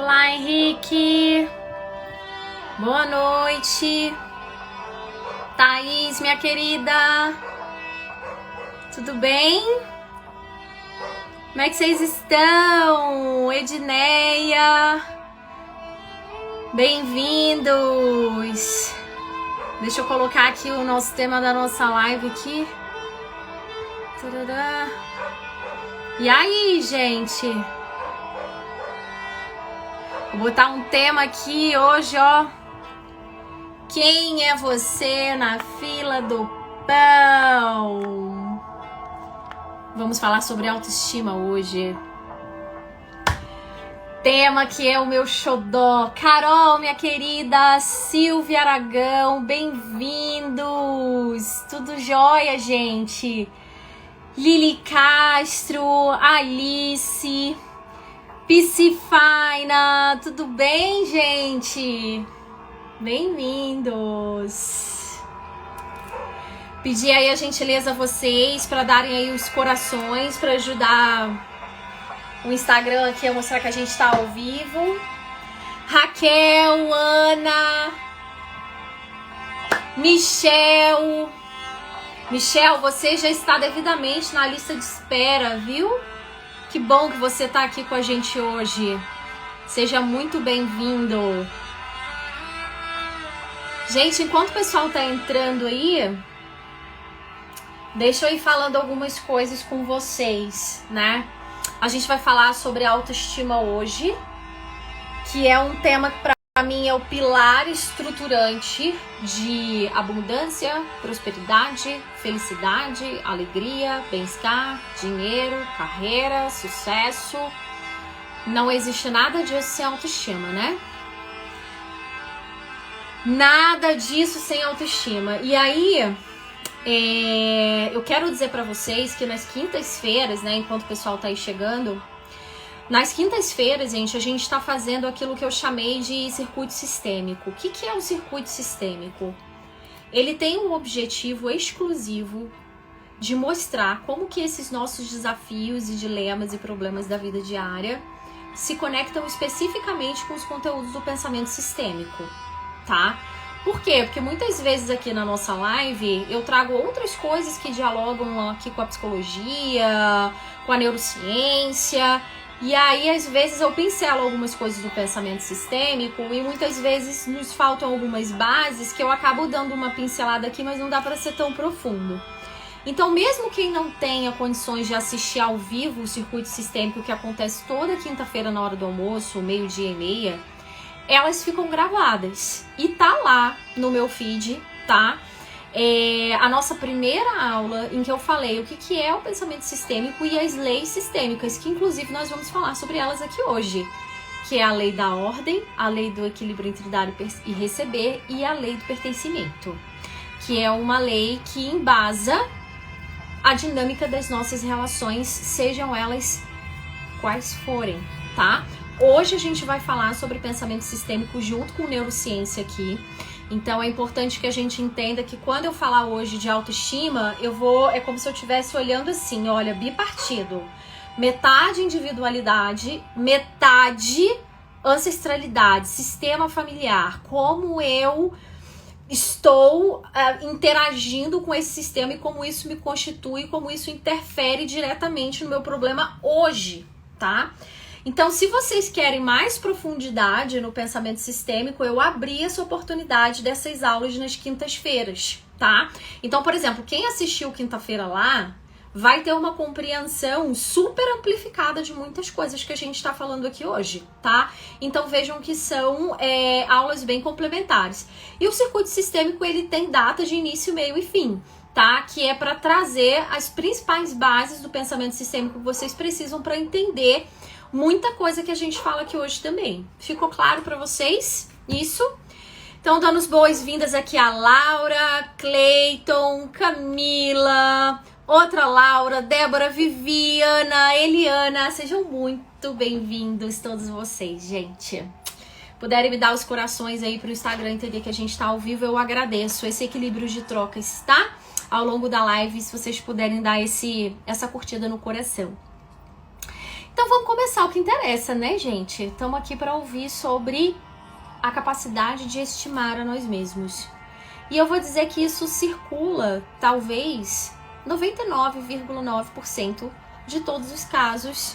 Olá, Henrique. Boa noite. Thaís, minha querida. Tudo bem? Como é que vocês estão? Edneia. Bem-vindos. Deixa eu colocar aqui o nosso tema da nossa live aqui. Tarará. E aí, gente? Vou botar um tema aqui hoje, ó. Quem é você na fila do pão? Vamos falar sobre autoestima hoje. Tema que é o meu xodó. Carol, minha querida, Silvia Aragão, bem-vindos. Tudo jóia, gente? Lili Castro, Alice, Piscifina, tudo bem, gente? Bem-vindos. Pedi aí a gentileza a vocês para darem aí os corações para ajudar o Instagram aqui a mostrar que a gente tá ao vivo. Raquel, Ana, Michel, você já está devidamente na lista de espera, viu? Que bom que você tá aqui com a gente hoje. Seja muito bem-vindo. Gente, enquanto o pessoal tá entrando aí, deixa eu ir falando algumas coisas com vocês, né? A gente vai falar sobre autoestima hoje, que é um tema que para mim é o pilar estruturante de abundância, prosperidade, felicidade, alegria, bem-estar, dinheiro, carreira, sucesso. Não existe nada disso sem autoestima, né? Nada disso sem autoestima. E aí, eu quero dizer pra vocês que nas quintas-feiras, né, enquanto o pessoal tá aí chegando, nas quintas-feiras, gente, a gente tá fazendo aquilo que eu chamei de circuito sistêmico. O que é o circuito sistêmico? Ele tem um objetivo exclusivo de mostrar como que esses nossos desafios e dilemas e problemas da vida diária se conectam especificamente com os conteúdos do pensamento sistêmico, tá? Por quê? Porque muitas vezes aqui na nossa live eu trago outras coisas que dialogam aqui com a psicologia, com a neurociência, e aí às vezes eu pincelo algumas coisas do pensamento sistêmico e muitas vezes nos faltam algumas bases que eu acabo dando uma pincelada aqui, mas não dá para ser tão profundo. Então, mesmo quem não tenha condições de assistir ao vivo o circuito sistêmico que acontece toda quinta-feira na hora do almoço, meio-dia e meia, elas ficam gravadas e tá lá no meu feed, tá? A nossa primeira aula em que eu falei o que é o pensamento sistêmico e as leis sistêmicas, que inclusive nós vamos falar sobre elas aqui hoje, que é a lei da ordem, a lei do equilíbrio entre dar e receber e a lei do pertencimento, que é uma lei que embasa a dinâmica das nossas relações, sejam elas quais forem, tá? Hoje a gente vai falar sobre pensamento sistêmico junto com neurociência aqui. Então é importante que a gente entenda que quando eu falar hoje de autoestima, é como se eu estivesse olhando assim, olha, bipartido. Metade individualidade, metade ancestralidade, sistema familiar. Como eu estou interagindo com esse sistema e como isso me constitui, como isso interfere diretamente no meu problema hoje, tá? Então, se vocês querem mais profundidade no pensamento sistêmico, eu abri essa oportunidade dessas aulas nas quintas-feiras, tá? Então, por exemplo, quem assistiu quinta-feira lá vai ter uma compreensão super amplificada de muitas coisas que a gente está falando aqui hoje, tá? Então, vejam que são aulas bem complementares. E o circuito sistêmico, ele tem data de início, meio e fim, tá? Que é para trazer as principais bases do pensamento sistêmico que vocês precisam para entender muita coisa que a gente fala aqui hoje também. Ficou claro para vocês isso? Então, dando as boas-vindas aqui a Laura, Cleiton, Camila, outra Laura, Débora, Viviana, Eliana. Sejam muito bem-vindos todos vocês, gente. Puderem me dar os corações aí pro Instagram entender que a gente tá ao vivo, eu agradeço. Esse equilíbrio de trocas, tá? Ao longo da live, se vocês puderem dar essa curtida no coração. Então vamos começar o que interessa, né, gente? Estamos aqui para ouvir sobre a capacidade de estimar a nós mesmos. E eu vou dizer que isso circula, talvez, 99,9% de todos os casos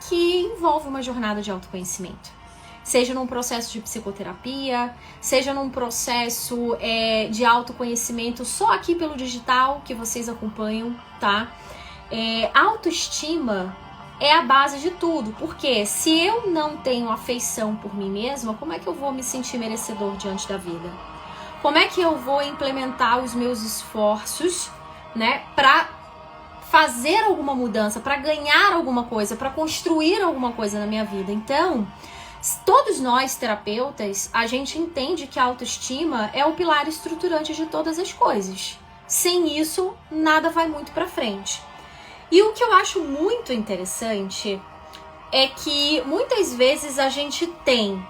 que envolvem uma jornada de autoconhecimento. Seja num processo de psicoterapia, seja num processo de autoconhecimento só aqui pelo digital, que vocês acompanham, tá? Autoestima é a base de tudo, porque se eu não tenho afeição por mim mesma, como é que eu vou me sentir merecedor diante da vida? Como é que eu vou implementar os meus esforços, né, para fazer alguma mudança, para ganhar alguma coisa, para construir alguma coisa na minha vida? Então, todos nós terapeutas, a gente entende que a autoestima é o pilar estruturante de todas as coisas. Sem isso, nada vai muito para frente. E o que eu acho muito interessante é que muitas vezes a gente tem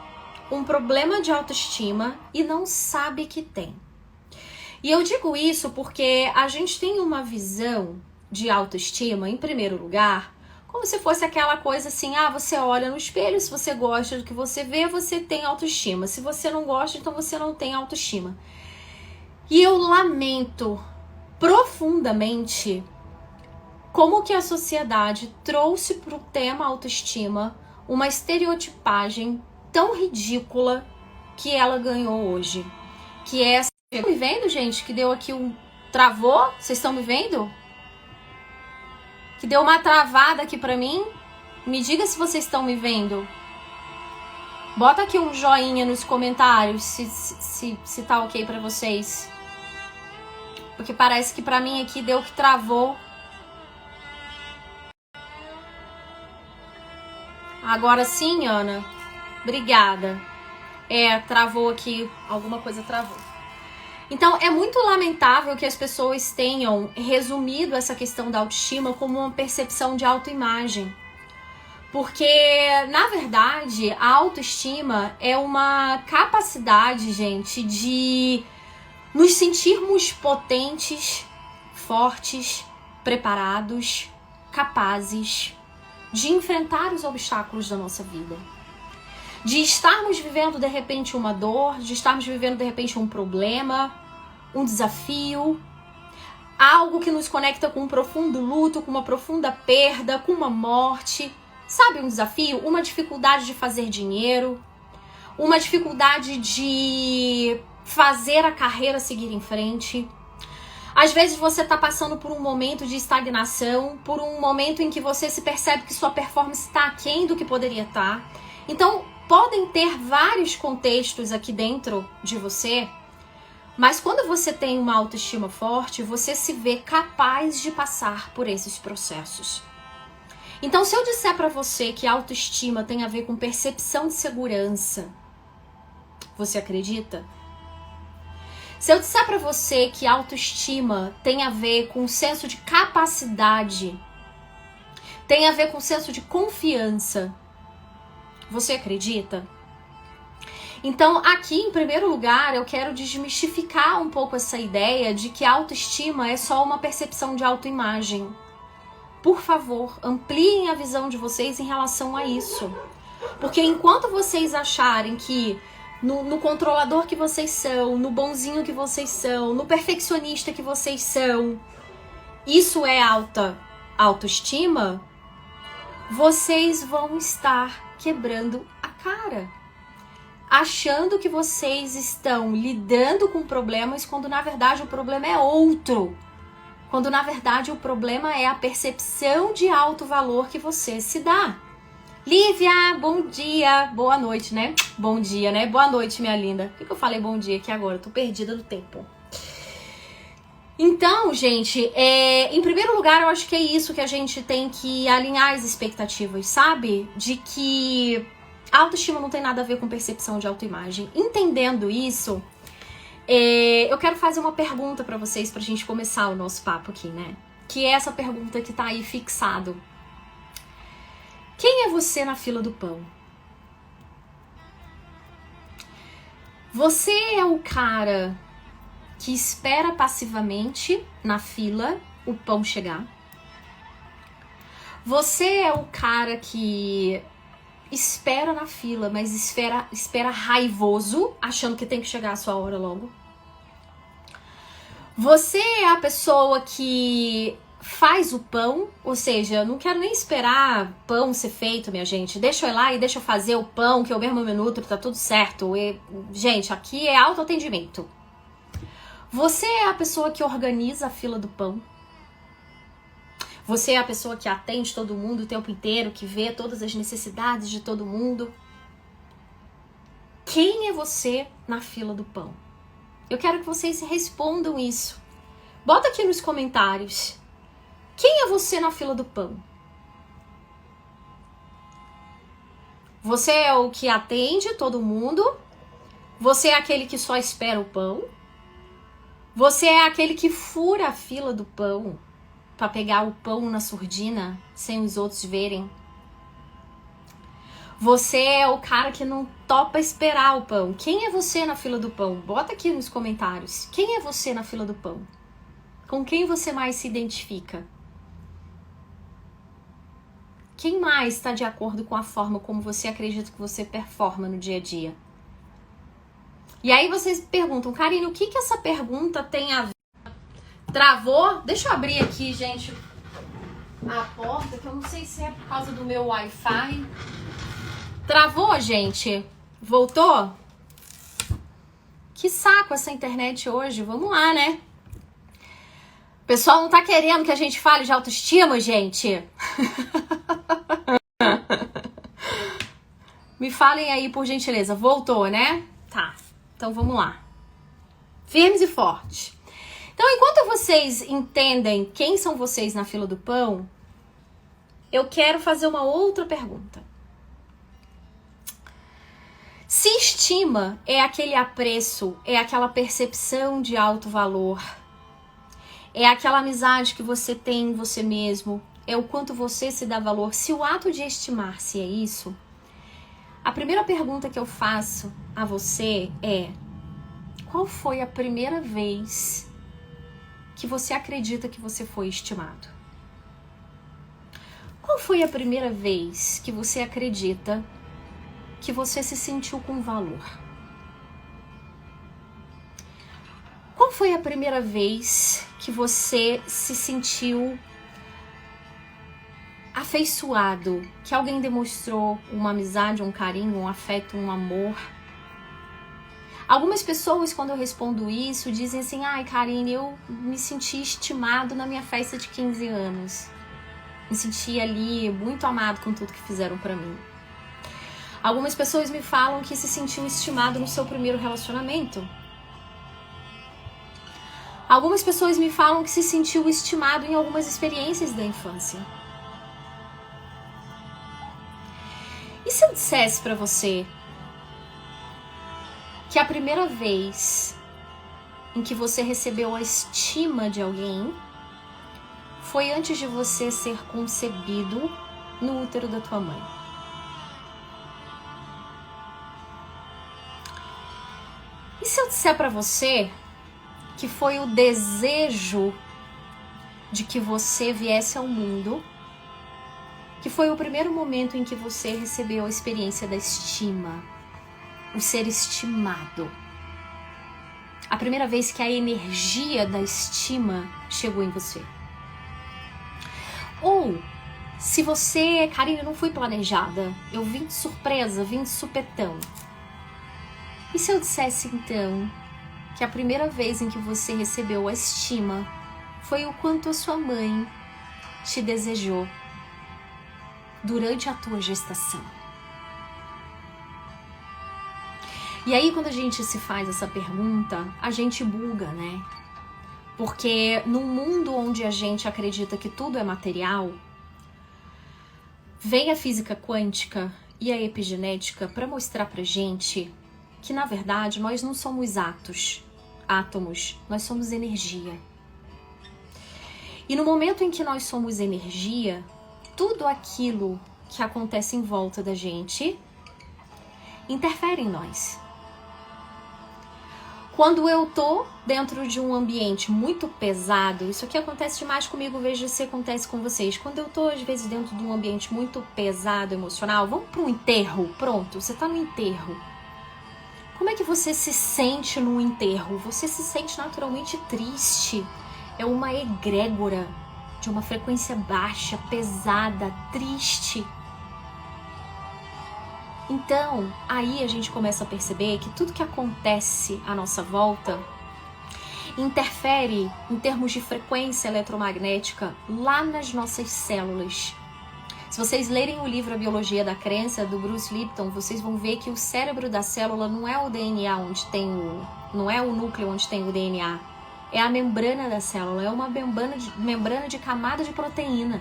um problema de autoestima e não sabe que tem. E eu digo isso porque a gente tem uma visão de autoestima, em primeiro lugar, como se fosse aquela coisa assim, você olha no espelho, se você gosta do que você vê, você tem autoestima. Se você não gosta, então você não tem autoestima. E eu lamento profundamente como que a sociedade trouxe para o tema autoestima uma estereotipagem tão ridícula que ela ganhou hoje. Que é... Vocês estão me vendo, gente? Que deu aqui um... Travou? Vocês estão me vendo? Que deu uma travada aqui pra mim? Me diga se vocês estão me vendo. Bota aqui um joinha nos comentários se tá ok pra vocês. Porque parece que pra mim aqui deu que travou. Agora sim, Ana. Obrigada. Travou aqui. Alguma coisa travou. Então, é muito lamentável que as pessoas tenham resumido essa questão da autoestima como uma percepção de autoimagem. Porque, na verdade, a autoestima é uma capacidade, gente, de nos sentirmos potentes, fortes, preparados, capazes de enfrentar os obstáculos da nossa vida. De estarmos vivendo, de repente, uma dor, de estarmos vivendo, de repente, um problema, um desafio, algo que nos conecta com um profundo luto, com uma profunda perda, com uma morte. Sabe, um desafio? Uma dificuldade de fazer dinheiro, uma dificuldade de fazer a carreira seguir em frente. Às vezes você está passando por um momento de estagnação, por um momento em que você se percebe que sua performance está aquém do que poderia estar. Então, podem ter vários contextos aqui dentro de você, mas quando você tem uma autoestima forte, você se vê capaz de passar por esses processos. Então, se eu disser para você que autoestima tem a ver com percepção de segurança, você acredita? Se eu disser para você que autoestima tem a ver com senso de capacidade, tem a ver com senso de confiança, você acredita? Então, aqui, em primeiro lugar, eu quero desmistificar um pouco essa ideia de que a autoestima é só uma percepção de autoimagem. Por favor, ampliem a visão de vocês em relação a isso. Porque enquanto vocês acharem que no controlador que vocês são, no bonzinho que vocês são, no perfeccionista que vocês são, isso é autoestima, vocês vão estar quebrando a cara, achando que vocês estão lidando com problemas quando na verdade o problema é outro. Quando na verdade o problema é a percepção de alto valor que você se dá. Lívia, bom dia, boa noite, né? Bom dia, né? Boa noite, minha linda. Por que eu falei bom dia aqui agora? Eu tô perdida do tempo. Então, gente, em primeiro lugar, eu acho que é isso que a gente tem que alinhar as expectativas, sabe? De que a autoestima não tem nada a ver com percepção de autoimagem. Entendendo isso, eu quero fazer uma pergunta pra vocês pra gente começar o nosso papo aqui, né? Que é essa pergunta que tá aí fixado. Quem é você na fila do pão? Você é o cara que espera passivamente na fila o pão chegar? Você é o cara que espera na fila, mas espera raivoso, achando que tem que chegar a sua hora logo. Você é a pessoa que faz o pão, ou seja, eu não quero nem esperar pão ser feito, minha gente. Deixa eu ir lá e deixa eu fazer o pão, que é o mesmo minuto, tá tudo certo. Gente, aqui é autoatendimento. Você é a pessoa que organiza a fila do pão. Você é a pessoa que atende todo mundo o tempo inteiro, que vê todas as necessidades de todo mundo. Quem é você na fila do pão? Eu quero que vocês respondam isso. Bota aqui nos comentários. Quem é você na fila do pão? Você é o que atende todo mundo? Você é aquele que só espera o pão? Você é aquele que fura a fila do pão para pegar o pão na surdina sem os outros verem? Você é o cara que não topa esperar o pão. Quem é você na fila do pão? Bota aqui nos comentários. Quem é você na fila do pão? Com quem você mais se identifica? Quem mais está de acordo com a forma como você acredita que você performa no dia a dia? E aí vocês perguntam, Karine, o que essa pergunta tem a ver? Travou? Deixa eu abrir aqui, gente, a porta, que eu não sei se é por causa do meu Wi-Fi. Travou, gente? Voltou? Que saco essa internet hoje. Vamos lá, né? O pessoal não tá querendo que a gente fale de autoestima, gente? Me falem aí, por gentileza. Voltou, né? Tá. Então vamos lá. Firmes e fortes. Então, enquanto vocês entendem quem são vocês na fila do pão, eu quero fazer uma outra pergunta. Se estima é aquele apreço, é aquela percepção de alto valor, é aquela amizade que você tem em você mesmo, é o quanto você se dá valor. Se o ato de estimar-se é isso, a primeira pergunta que eu faço a você é: qual foi a primeira vez que você acredita que você foi estimado? Qual foi a primeira vez que você acredita que você se sentiu com valor? Qual foi a primeira vez que você se sentiu afeiçoado, que alguém demonstrou uma amizade, um carinho, um afeto, um amor? Algumas pessoas, quando eu respondo isso, dizem assim: ai, Karine, eu me senti estimado na minha festa de 15 anos. Me senti ali muito amado com tudo que fizeram pra mim. Algumas pessoas me falam que se sentiu estimado no seu primeiro relacionamento. Algumas pessoas me falam que se sentiu estimado em algumas experiências da infância. E se eu dissesse pra você que a primeira vez em que você recebeu a estima de alguém foi antes de você ser concebido no útero da tua mãe? E se eu disser pra você que foi o desejo de que você viesse ao mundo, que foi o primeiro momento em que você recebeu a experiência da estima, o ser estimado, a primeira vez que a energia da estima chegou em você? Ou, se você, Karine, não fui planejada, eu vim de surpresa, vim de supetão. E se eu dissesse então que a primeira vez em que você recebeu a estima foi o quanto a sua mãe te desejou durante a tua gestação? E aí, quando a gente se faz essa pergunta, a gente buga, né? Porque num mundo onde a gente acredita que tudo é material, vem a física quântica e a epigenética para mostrar pra gente que, na verdade, nós não somos átomos, nós somos energia. E no momento em que nós somos energia, tudo aquilo que acontece em volta da gente interfere em nós. Quando eu tô dentro de um ambiente muito pesado, isso aqui acontece demais comigo, vejo se acontece com vocês. Quando eu tô, às vezes, dentro de um ambiente muito pesado, emocional, vamos para um enterro, pronto, você tá no enterro. Como é que você se sente no enterro? Você se sente naturalmente triste. É uma egrégora de uma frequência baixa, pesada, triste. Então, aí a gente começa a perceber que tudo que acontece à nossa volta interfere em termos de frequência eletromagnética lá nas nossas células. Se vocês lerem o livro A Biologia da Crença, do Bruce Lipton, vocês vão ver que o cérebro da célula não é o DNA onde tem não é o núcleo onde tem o DNA, é a membrana da célula, é uma membrana de camada de proteína.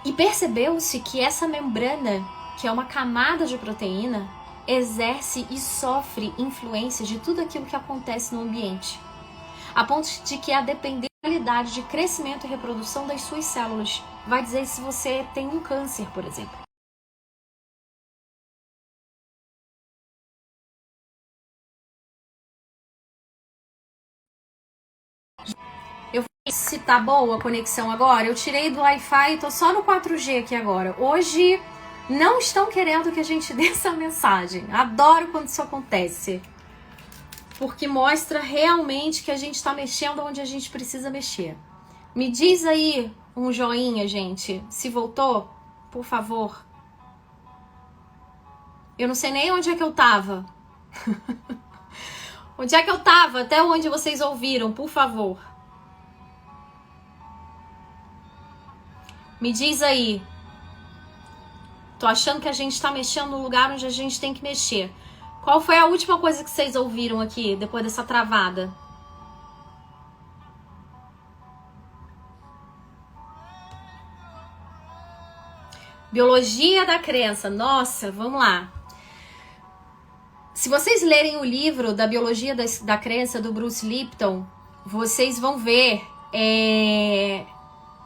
E percebeu-se que essa membrana, que é uma camada de proteína, exerce e sofre influência de tudo aquilo que acontece no ambiente, a ponto de que, a depender da qualidade de crescimento e reprodução das suas células, vai dizer se você tem um câncer, por exemplo. Eu vou se tá boa a conexão agora. Eu tirei do Wi-Fi e tô só no 4G aqui agora. Hoje não estão querendo que a gente dê essa mensagem. Adoro quando isso acontece, porque mostra realmente que a gente está mexendo onde a gente precisa mexer. Me diz aí um joinha, gente, se voltou, por favor. Eu não sei nem onde é que eu tava. Onde é que eu tava? Até onde vocês ouviram, por favor. Me diz aí. Tô achando que a gente tá mexendo no lugar onde a gente tem que mexer. Qual foi a última coisa que vocês ouviram aqui, depois dessa travada? Biologia da Crença. Nossa, vamos lá. Se vocês lerem o livro da Biologia da Crença, do Bruce Lipton, vocês vão ver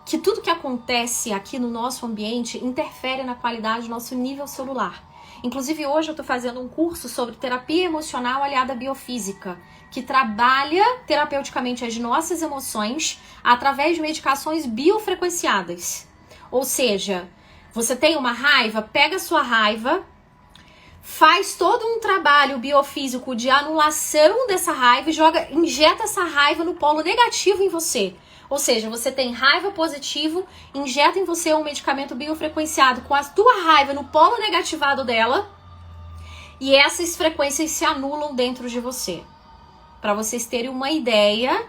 que tudo que acontece aqui no nosso ambiente interfere na qualidade do nosso nível celular. Inclusive, hoje eu estou fazendo um curso sobre terapia emocional aliada à biofísica, que trabalha terapeuticamente as nossas emoções através de medicações biofrequenciadas. Ou seja, você tem uma raiva, pega a sua raiva, faz todo um trabalho biofísico de anulação dessa raiva e injeta essa raiva no polo negativo em você. Ou seja, você tem raiva positivo, injeta em você um medicamento biofrequenciado com a tua raiva no polo negativado dela, e essas frequências se anulam dentro de você. Para vocês terem uma ideia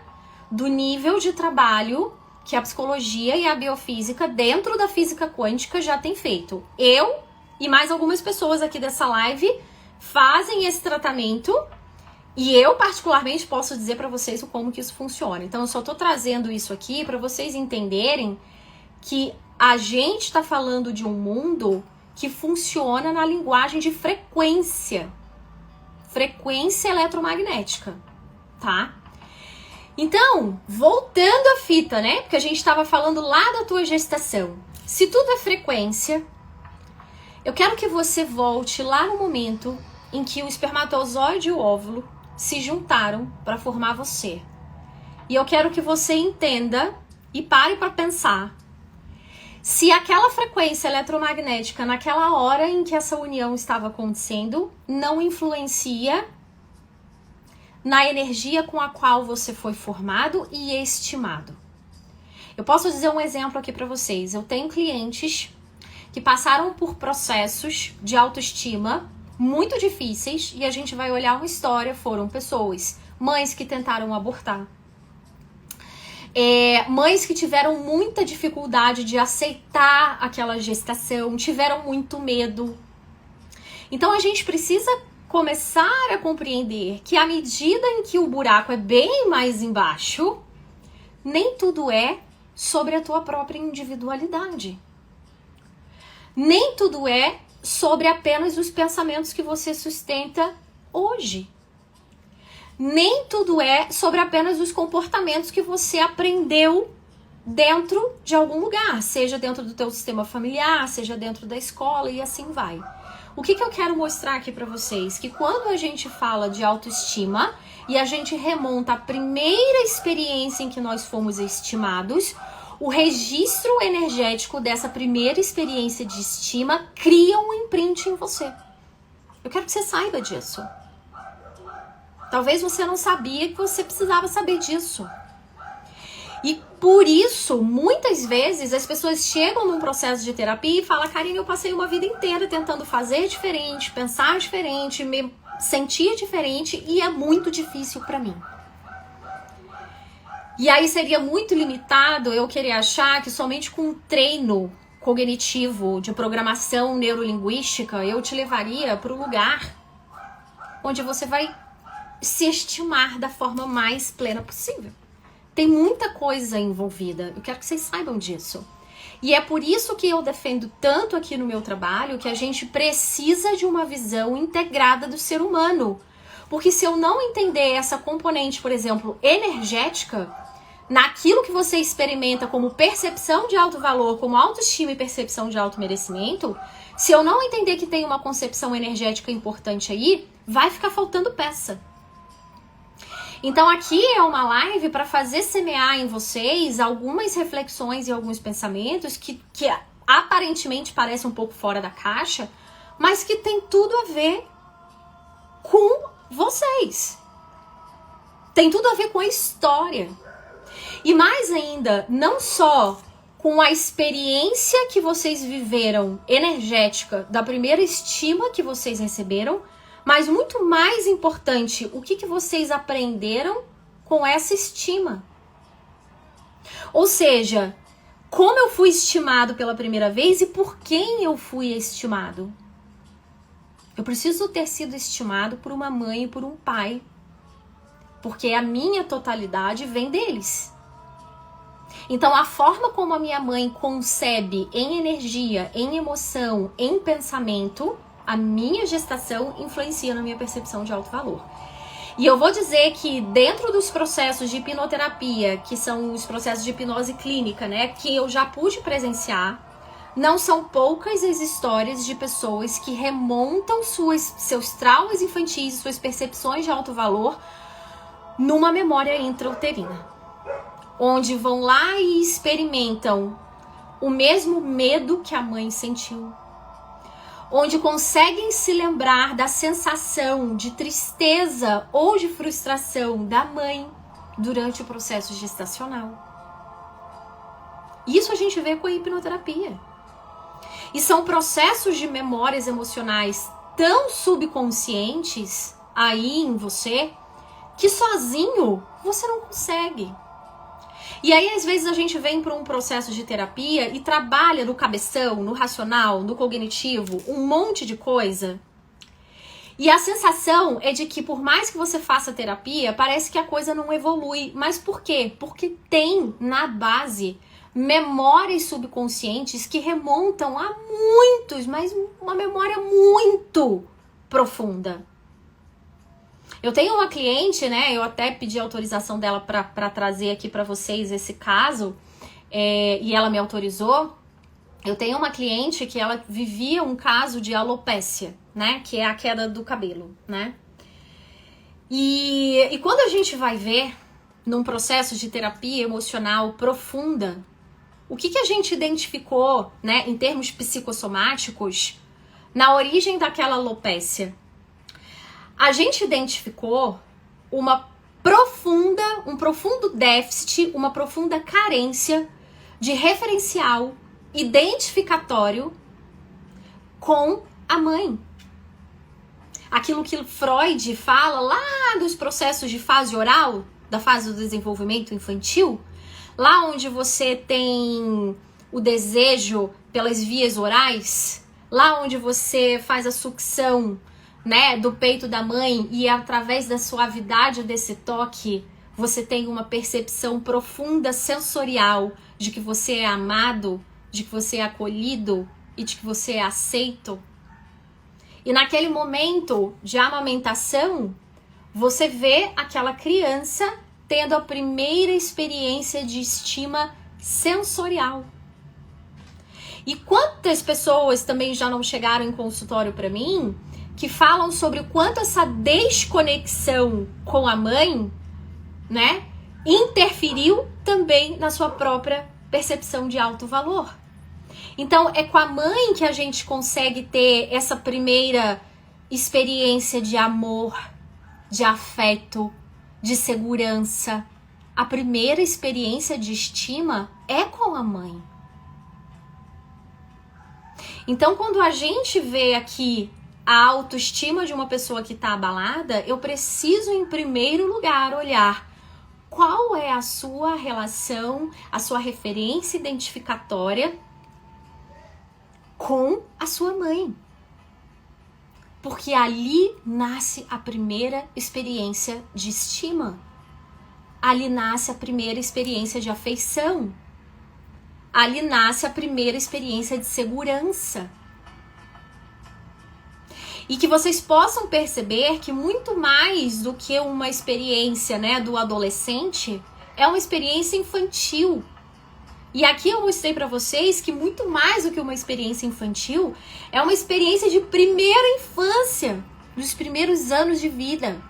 do nível de trabalho que a psicologia e a biofísica dentro da física quântica já tem feito. Eu e mais algumas pessoas aqui dessa live fazem esse tratamento. E eu, particularmente, posso dizer para vocês como que isso funciona. Então, eu só tô trazendo isso aqui para vocês entenderem que a gente está falando de um mundo que funciona na linguagem de frequência. Frequência eletromagnética, tá? Então, voltando à fita, né? Porque a gente estava falando lá da tua gestação. Se tudo é frequência, eu quero que você volte lá no momento em que o espermatozoide e o óvulo se juntaram para formar você. E eu quero que você entenda e pare para pensar se aquela frequência eletromagnética naquela hora em que essa união estava acontecendo não influencia na energia com a qual você foi formado e estimado. Eu posso dizer um exemplo aqui para vocês. Eu tenho clientes que passaram por processos de autoestima muito difíceis, e a gente vai olhar uma história. Foram pessoas, mães que tentaram abortar, mães que tiveram muita dificuldade de aceitar aquela gestação, tiveram muito medo. Então a gente precisa começar a compreender que à medida em que o buraco é bem mais embaixo, nem tudo é sobre a tua própria individualidade. Nem tudo é sobre apenas os pensamentos que você sustenta hoje. Nem tudo é sobre apenas os comportamentos que você aprendeu dentro de algum lugar, seja dentro do teu sistema familiar, seja dentro da escola, e assim vai. O que eu quero mostrar aqui pra vocês? Que quando a gente fala de autoestima e a gente remonta a primeira experiência em que nós fomos estimados, o registro energético dessa primeira experiência de estima cria um imprint em você. Eu quero que você saiba disso. Talvez você não sabia que você precisava saber disso. E por isso, muitas vezes, as pessoas chegam num processo de terapia e falam: Karine, eu passei uma vida inteira tentando fazer diferente, pensar diferente, me sentir diferente e é muito difícil pra mim. E aí seria muito limitado eu querer achar que somente com um treino cognitivo de programação neurolinguística eu te levaria para o lugar onde você vai se estimar da forma mais plena possível. Tem muita coisa envolvida, eu quero que vocês saibam disso. E é por isso que eu defendo tanto aqui no meu trabalho que a gente precisa de uma visão integrada do ser humano. Porque se eu não entender essa componente, por exemplo, energética, naquilo que você experimenta como percepção de alto valor, como autoestima e percepção de alto merecimento, se eu não entender que tem uma concepção energética importante aí, vai ficar faltando peça. Então aqui é uma live para fazer semear em vocês algumas reflexões e alguns pensamentos que aparentemente parecem um pouco fora da caixa, mas que tem tudo a ver com vocês. Tem tudo a ver com a história. E mais ainda, não só com a experiência que vocês viveram energética da primeira estima que vocês receberam, mas muito mais importante, o que vocês aprenderam com essa estima. Ou seja, como eu fui estimado pela primeira vez e por quem eu fui estimado. Eu preciso ter sido estimado por uma mãe e por um pai, porque a minha totalidade vem deles. Então, a forma como a minha mãe concebe em energia, em emoção, em pensamento, a minha gestação influencia na minha percepção de alto valor. E eu vou dizer que dentro dos processos de hipnoterapia, que são os processos de hipnose clínica, né, que eu já pude presenciar, não são poucas as histórias de pessoas que remontam seus traumas infantis, suas percepções de alto valor numa memória intrauterina, onde vão lá e experimentam o mesmo medo que a mãe sentiu, onde conseguem se lembrar da sensação de tristeza ou de frustração da mãe durante o processo gestacional. Isso a gente vê com a hipnoterapia. E são processos de memórias emocionais tão subconscientes aí em você que sozinho você não consegue. E aí, às vezes, a gente vem para um processo de terapia e trabalha no cabeção, no racional, no cognitivo, um monte de coisa. E a sensação é de que, por mais que você faça terapia, parece que a coisa não evolui. Mas por quê? Porque tem na base memórias subconscientes que remontam a muitos, mas uma memória muito profunda. Eu tenho uma cliente, né? Eu até pedi autorização dela para trazer aqui para vocês esse caso, e ela me autorizou. Eu tenho uma cliente que ela vivia um caso de alopécia, né? Que é a queda do cabelo, né? E quando a gente vai ver num processo de terapia emocional profunda, o que a gente identificou, né? Em termos psicossomáticos, na origem daquela alopécia? A gente identificou um profundo déficit, uma profunda carência de referencial identificatório com a mãe. Aquilo que Freud fala lá dos processos de fase oral, da fase do desenvolvimento infantil, lá onde você tem o desejo pelas vias orais, lá onde você faz a sucção, né, do peito da mãe e através da suavidade desse toque você tem uma percepção profunda sensorial de que você é amado, de que você é acolhido e de que você é aceito. E naquele momento de amamentação, você vê aquela criança tendo a primeira experiência de estima sensorial. E quantas pessoas também já não chegaram em consultório para mim que falam sobre o quanto essa desconexão com a mãe, né, interferiu também na sua própria percepção de alto valor. Então, é com a mãe que a gente consegue ter essa primeira experiência de amor, de afeto, de segurança. A primeira experiência de estima é com a mãe. Então, quando a gente vê aqui a autoestima de uma pessoa que está abalada, eu preciso, em primeiro lugar, olhar qual é a sua relação, a sua referência identificatória com a sua mãe. Porque ali nasce a primeira experiência de estima. Ali nasce a primeira experiência de afeição. Ali nasce a primeira experiência de segurança. E que vocês possam perceber que muito mais do que uma experiência, né, do adolescente, é uma experiência infantil. E aqui eu mostrei para vocês que muito mais do que uma experiência infantil, é uma experiência de primeira infância, dos primeiros anos de vida.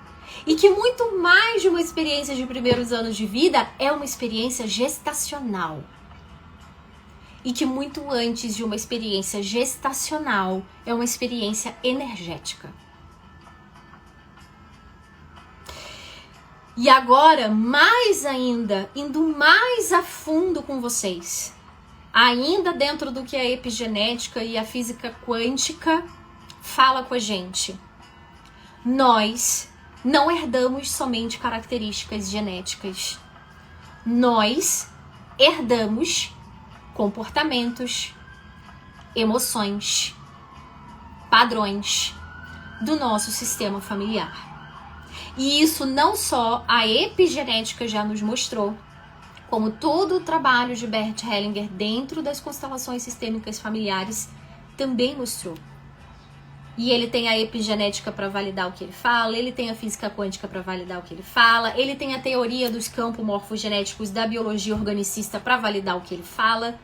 E que muito mais de uma experiência de primeiros anos de vida é uma experiência gestacional. E que muito antes de uma experiência gestacional é uma experiência energética. E agora, mais ainda, indo mais a fundo com vocês, ainda dentro do que a epigenética e a física quântica fala com a gente. Nós não herdamos somente características genéticas. Nós herdamos comportamentos, emoções, padrões do nosso sistema familiar. E isso não só a epigenética já nos mostrou, como todo o trabalho de Bert Hellinger dentro das constelações sistêmicas familiares também mostrou. E ele tem a epigenética para validar o que ele fala, ele tem a física quântica para validar o que ele fala, ele tem a teoria dos campos morfogenéticos da biologia organicista para validar o que ele fala.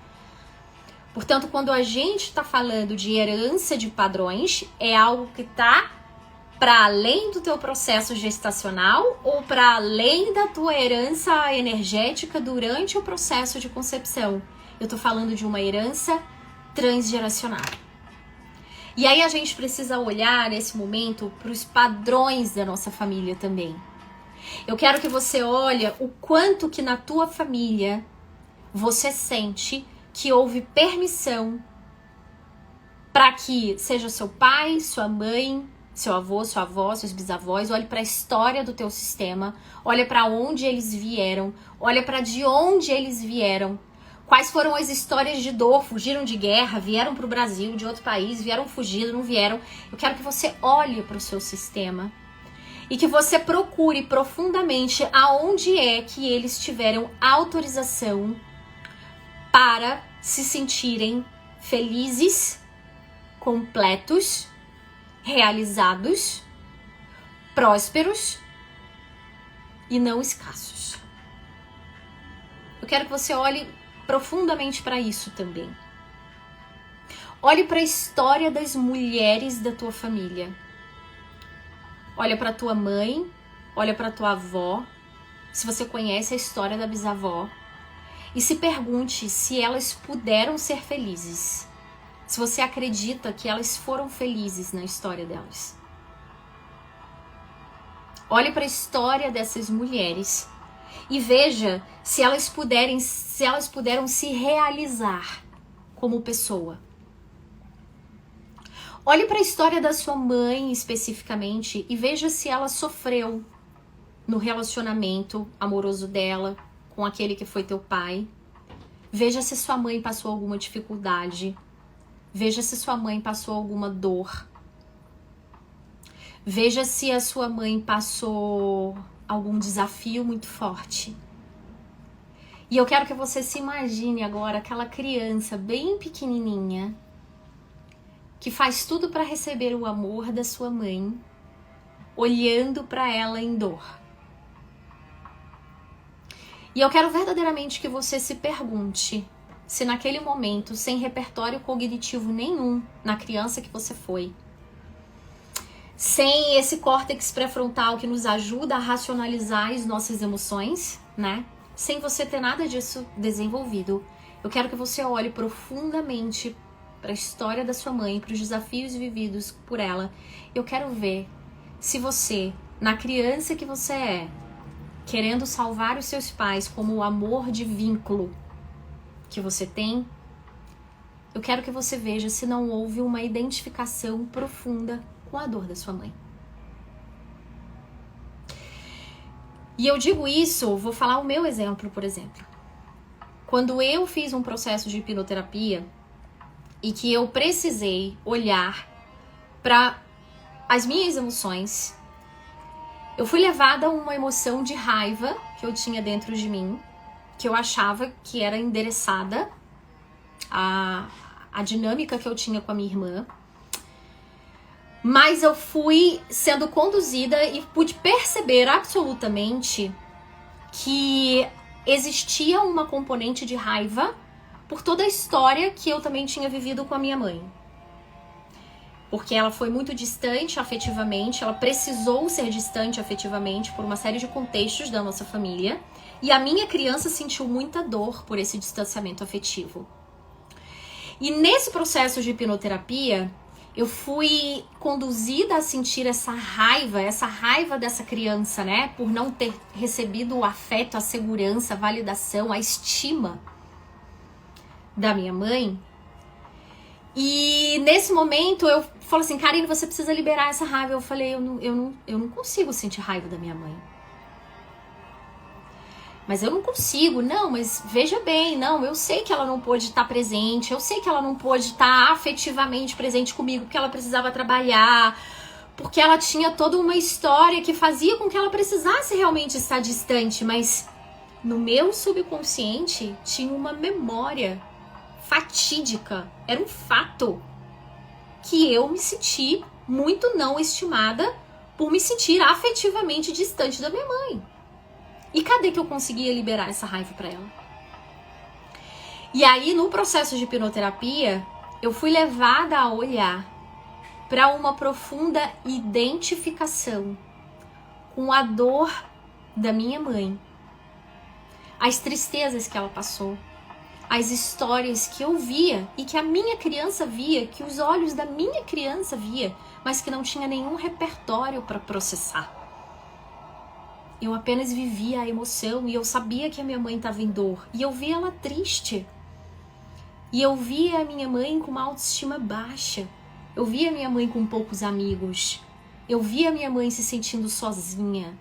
Portanto, quando a gente está falando de herança de padrões, é algo que está para além do teu processo gestacional ou para além da tua herança energética durante o processo de concepção. Eu tô falando de uma herança transgeracional. E aí a gente precisa olhar nesse momento para os padrões da nossa família também. Eu quero que você olhe o quanto que na tua família você sente que houve permissão para que seja seu pai, sua mãe, seu avô, sua avó, seus bisavós, olhe para a história do teu sistema, olha para onde eles vieram, olha para de onde eles vieram, quais foram as histórias de dor, fugiram de guerra, vieram para o Brasil, de outro país, vieram fugindo, não vieram. Eu quero que você olhe para o seu sistema e que você procure profundamente aonde é que eles tiveram autorização para se sentirem felizes, completos, realizados, prósperos e não escassos. Eu quero que você olhe profundamente para isso também. Olhe para a história das mulheres da tua família. Olha para tua mãe, olha para tua avó, se você conhece a história da bisavó, e se pergunte se elas puderam ser felizes. Se você acredita que elas foram felizes na história delas. Olhe para a história dessas mulheres e veja se elas puderam se realizar como pessoa. Olhe para a história da sua mãe especificamente e veja se ela sofreu no relacionamento amoroso dela com aquele que foi teu pai. Veja se sua mãe passou alguma dificuldade. Veja se sua mãe passou alguma dor. Veja se a sua mãe passou algum desafio muito forte. E eu quero que você se imagine agora aquela criança bem pequenininha que faz tudo para receber o amor da sua mãe, olhando para ela em dor. E eu quero verdadeiramente que você se pergunte se naquele momento, sem repertório cognitivo nenhum na criança que você foi, sem esse córtex pré-frontal que nos ajuda a racionalizar as nossas emoções, né? Sem você ter nada disso desenvolvido, eu quero que você olhe profundamente para a história da sua mãe, para os desafios vividos por ela. Eu quero ver se você, na criança que você é, querendo salvar os seus pais como o amor de vínculo que você tem, eu quero que você veja se não houve uma identificação profunda com a dor da sua mãe. E eu digo isso, vou falar o meu exemplo, por exemplo. Quando eu fiz um processo de hipnoterapia e que eu precisei olhar para as minhas emoções, eu fui levada a uma emoção de raiva que eu tinha dentro de mim, que eu achava que era endereçada à dinâmica que eu tinha com a minha irmã. Mas eu fui sendo conduzida e pude perceber absolutamente que existia uma componente de raiva por toda a história que eu também tinha vivido com a minha mãe. Porque ela foi muito distante afetivamente, ela precisou ser distante afetivamente por uma série de contextos da nossa família. E a minha criança sentiu muita dor por esse distanciamento afetivo. E nesse processo de hipnoterapia, eu fui conduzida a sentir essa raiva dessa criança, né? Por não ter recebido o afeto, a segurança, a validação, a estima da minha mãe. E nesse momento eu falei assim, Karine, você precisa liberar essa raiva. Eu falei, eu não consigo sentir raiva da minha mãe. Mas eu não consigo, não, mas veja bem, não, eu sei que ela não pôde estar presente, eu sei que ela não pôde estar afetivamente presente comigo, porque ela precisava trabalhar, porque ela tinha toda uma história que fazia com que ela precisasse realmente estar distante, mas no meu subconsciente tinha uma memória fatídica, era um fato que eu me senti muito não estimada por me sentir afetivamente distante da minha mãe. E cadê que eu conseguia liberar essa raiva pra ela? E aí, no processo de hipnoterapia, eu fui levada a olhar para uma profunda identificação com a dor da minha mãe, as tristezas que ela passou, as histórias que eu via e que a minha criança via, que os olhos da minha criança via, mas que não tinha nenhum repertório para processar. Eu apenas vivia a emoção e eu sabia que a minha mãe estava em dor. E eu via ela triste. E eu via a minha mãe com uma autoestima baixa. Eu via a minha mãe com poucos amigos. Eu via a minha mãe se sentindo sozinha.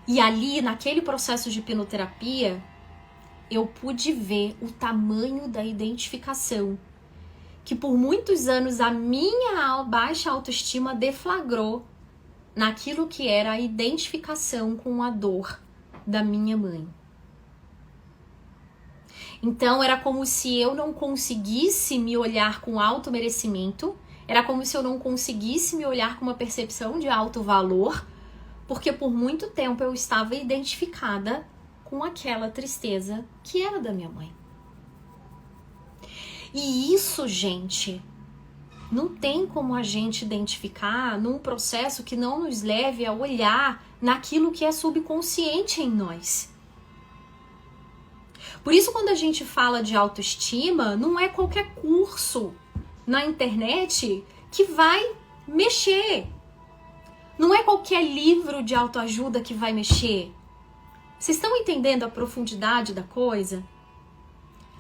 E ali, naquele processo de hipnoterapia, eu pude ver o tamanho da identificação. Que por muitos anos a minha baixa autoestima deflagrou naquilo que era a identificação com a dor da minha mãe. Então era como se eu não conseguisse me olhar com alto merecimento, era como se eu não conseguisse me olhar com uma percepção de alto valor, porque por muito tempo eu estava identificada com aquela tristeza que era da minha mãe. E isso, gente, não tem como a gente identificar num processo que não nos leve a olhar naquilo que é subconsciente em nós. Por isso, quando a gente fala de autoestima, não é qualquer curso na internet que vai mexer. Não é qualquer livro de autoajuda que vai mexer. Vocês estão entendendo a profundidade da coisa?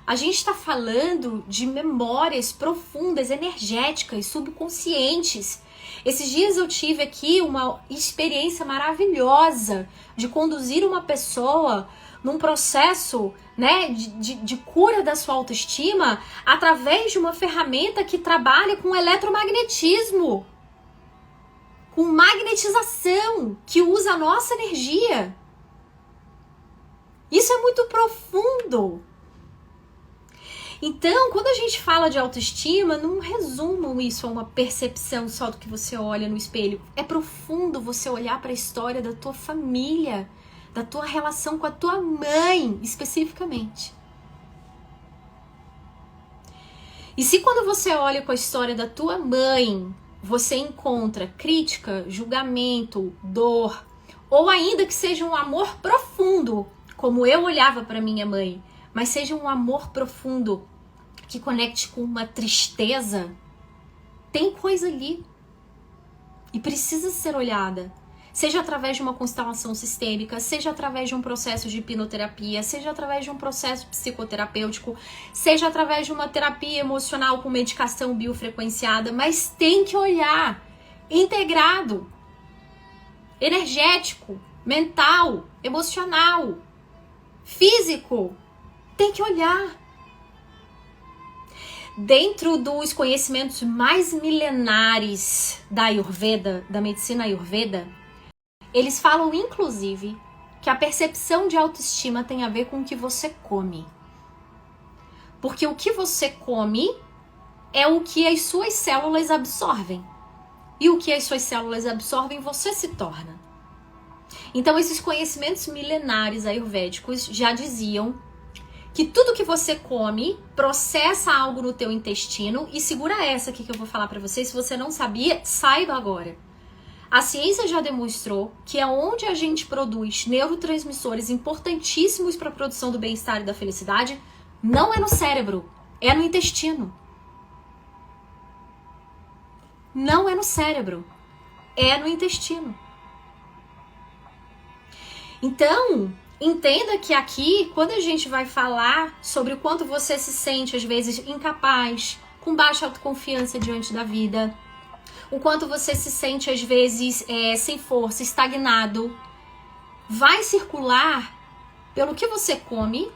A gente está falando de memórias profundas, energéticas, subconscientes. Esses dias eu tive aqui uma experiência maravilhosa de conduzir uma pessoa num processo, né, de cura da sua autoestima através de uma ferramenta que trabalha com eletromagnetismo, com magnetização, que usa a nossa energia. Isso é muito profundo. Então, quando a gente fala de autoestima, não resumam isso a uma percepção só do que você olha no espelho. É profundo você olhar para a história da tua família, da tua relação com a tua mãe, especificamente. E se quando você olha com a história da tua mãe, você encontra crítica, julgamento, dor, ou ainda que seja um amor profundo, como eu olhava para minha mãe, mas seja um amor profundo que conecte com uma tristeza, tem coisa ali e precisa ser olhada. Seja através de uma constelação sistêmica, seja através de um processo de hipnoterapia, seja através de um processo psicoterapêutico, seja através de uma terapia emocional com medicação biofrequenciada, mas tem que olhar integrado, energético, mental, emocional, físico. Tem que olhar. Dentro dos conhecimentos mais milenares da Ayurveda, da medicina Ayurveda, eles falam, inclusive, que a percepção de autoestima tem a ver com o que você come. Porque o que você come é o que as suas células absorvem. E o que as suas células absorvem, você se torna. Então, esses conhecimentos milenares ayurvédicos já diziam que tudo que você come processa algo no teu intestino. E segura essa aqui que eu vou falar pra vocês. Se você não sabia, saiba agora. A ciência já demonstrou que é onde a gente produz neurotransmissores importantíssimos para a produção do bem-estar e da felicidade, não é no cérebro, é no intestino. Não é no cérebro, é no intestino. Então, entenda que aqui, quando a gente vai falar sobre o quanto você se sente, às vezes, incapaz, com baixa autoconfiança diante da vida, o quanto você se sente, às vezes, sem força, estagnado, vai circular pelo que você come,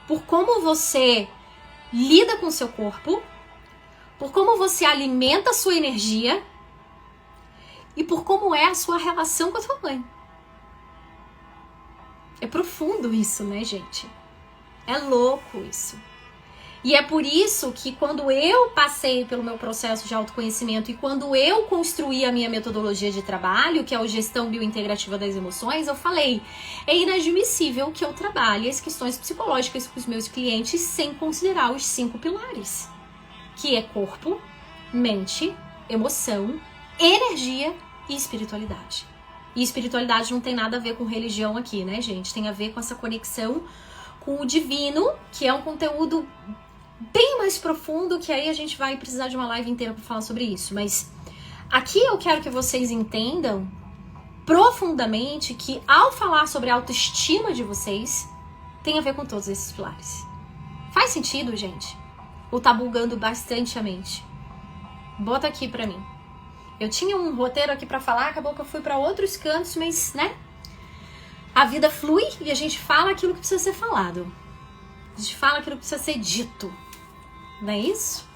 por como você lida com o seu corpo, por como você alimenta a sua energia e por como é a sua relação com a sua mãe. É profundo isso, né, gente? É louco isso. E é por isso que quando eu passei pelo meu processo de autoconhecimento e quando eu construí a minha metodologia de trabalho, que é a gestão biointegrativa das emoções, eu falei, é inadmissível que eu trabalhe as questões psicológicas com os meus clientes sem considerar os 5 pilares, que é corpo, mente, emoção, energia e espiritualidade. E espiritualidade não tem nada a ver com religião aqui, né, gente? Tem a ver com essa conexão com o divino, que é um conteúdo bem mais profundo, que aí a gente vai precisar de uma live inteira para falar sobre isso. Mas aqui eu quero que vocês entendam profundamente que ao falar sobre a autoestima de vocês, tem a ver com todos esses pilares. Faz sentido, gente? Ou tá bugando bastante a mente? Bota aqui pra mim. Eu tinha um roteiro aqui pra falar, acabou que eu fui pra outros cantos, mas, né? A vida flui e a gente fala aquilo que precisa ser falado. A gente fala aquilo que precisa ser dito. Não é isso?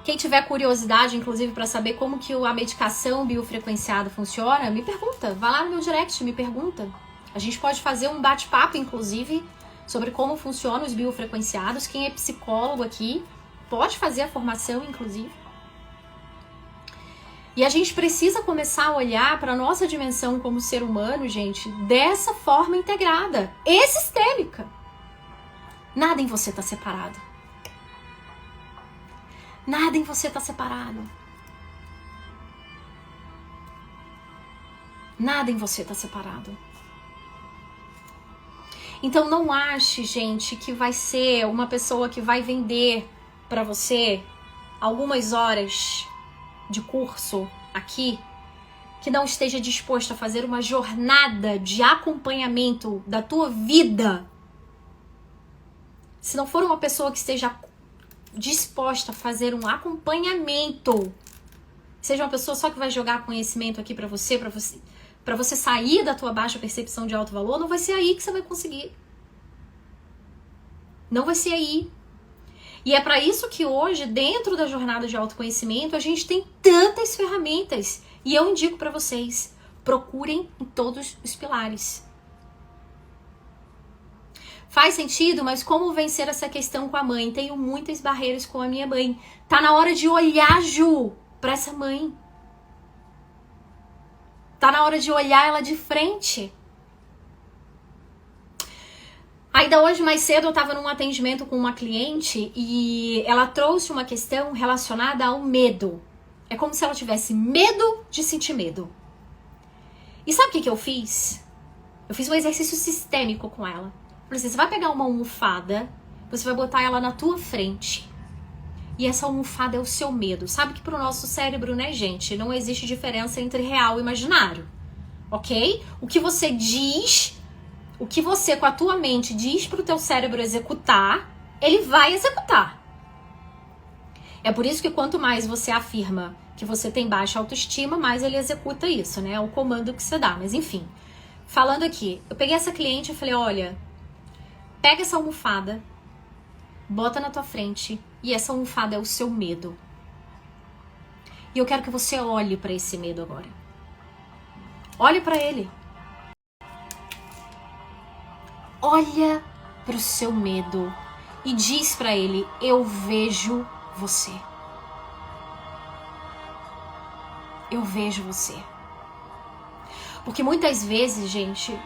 Quem tiver curiosidade, inclusive, para saber como que a medicação biofrequenciada funciona, me pergunta. Vai lá no meu direct, me pergunta. A gente pode fazer um bate-papo, inclusive, sobre como funcionam os biofrequenciados. Quem é psicólogo aqui pode fazer a formação, inclusive. E a gente precisa começar a olhar para a nossa dimensão como ser humano, gente, dessa forma integrada e sistêmica. Nada em você está separado. Nada em você está separado. Nada em você está separado. Então não ache, gente, que vai ser uma pessoa que vai vender para você algumas horas de curso aqui, que não esteja disposto a fazer uma jornada de acompanhamento da tua vida. Se não for uma pessoa que esteja disposta a fazer um acompanhamento, seja uma pessoa só que vai jogar conhecimento aqui pra você sair da tua baixa percepção de alto valor, não vai ser aí que você vai conseguir. Não vai ser aí. E é para isso que hoje, dentro da jornada de autoconhecimento, a gente tem tantas ferramentas. E eu indico para vocês, procurem em todos os pilares. Faz sentido, mas como vencer essa questão com a mãe? Tenho muitas barreiras com a minha mãe. Tá na hora de olhar, Ju, pra essa mãe. Tá na hora de olhar ela de frente. Ainda hoje, mais cedo, eu estava num atendimento com uma cliente e ela trouxe uma questão relacionada ao medo. É como se ela tivesse medo de sentir medo. E sabe o que eu fiz? Eu fiz um exercício sistêmico com ela. Falei assim, você vai pegar uma almofada, você vai botar ela na tua frente. E essa almofada é o seu medo. Sabe que pro nosso cérebro, né, gente, não existe diferença entre real e imaginário. Ok? O que você diz, o que você com a tua mente diz pro teu cérebro executar, ele vai executar. É por isso que quanto mais você afirma que você tem baixa autoestima, mais ele executa isso, né? É o comando que você dá. Mas enfim, falando aqui, eu peguei essa cliente e falei, olha, pega essa almofada, bota na tua frente e essa almofada é o seu medo. E eu quero que você olhe para esse medo agora. Olhe para ele. Olha para o seu medo e diz para ele, eu vejo você. Eu vejo você. Porque muitas vezes, gente,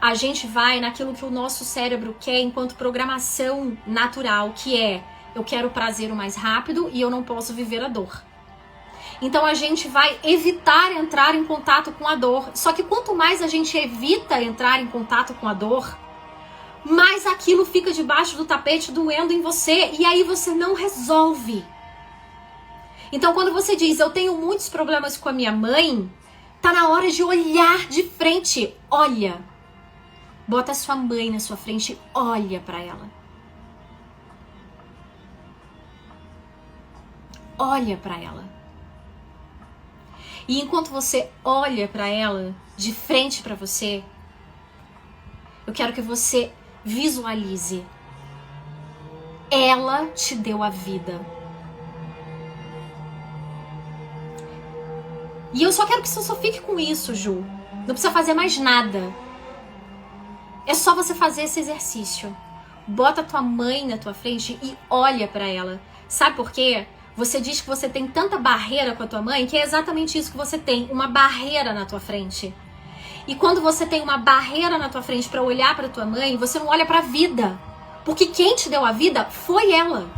a gente vai naquilo que o nosso cérebro quer enquanto programação natural, que é, eu quero o prazer o mais rápido e eu não posso viver a dor. Então a gente vai evitar entrar em contato com a dor. Só que quanto mais a gente evita entrar em contato com a dor, mais aquilo fica debaixo do tapete doendo em você e aí você não resolve. Então quando você diz, eu tenho muitos problemas com a minha mãe, tá na hora de olhar de frente. Olha. Bota a sua mãe na sua frente, olha pra ela. Olha pra ela. E enquanto você olha pra ela, de frente pra você, eu quero que você visualize. Ela te deu a vida. E eu só quero que você só fique com isso, Ju. Não precisa fazer mais nada. É só você fazer esse exercício. Bota a tua mãe na tua frente e olha pra ela. Sabe por quê? Você diz que você tem tanta barreira com a tua mãe que é exatamente isso que você tem. Uma barreira na tua frente. E quando você tem uma barreira na tua frente pra olhar pra tua mãe, você não olha pra vida. Porque quem te deu a vida foi ela.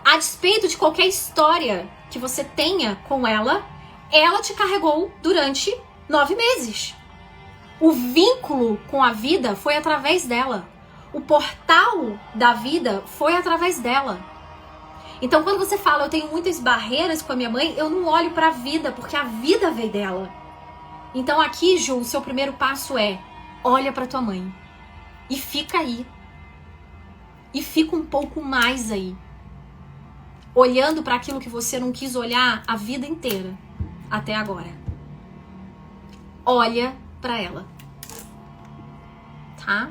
A despeito de qualquer história que você tenha com ela, ela te carregou durante 9 meses. O vínculo com a vida foi através dela. O portal da vida foi através dela. Então, quando você fala, eu tenho muitas barreiras com a minha mãe, eu não olho pra vida, porque a vida veio dela. Então, aqui, Ju, o seu primeiro passo é, olha pra tua mãe. E fica aí. E fica um pouco mais aí. Olhando para aquilo que você não quis olhar a vida inteira, até agora. Olha para ela. Tá?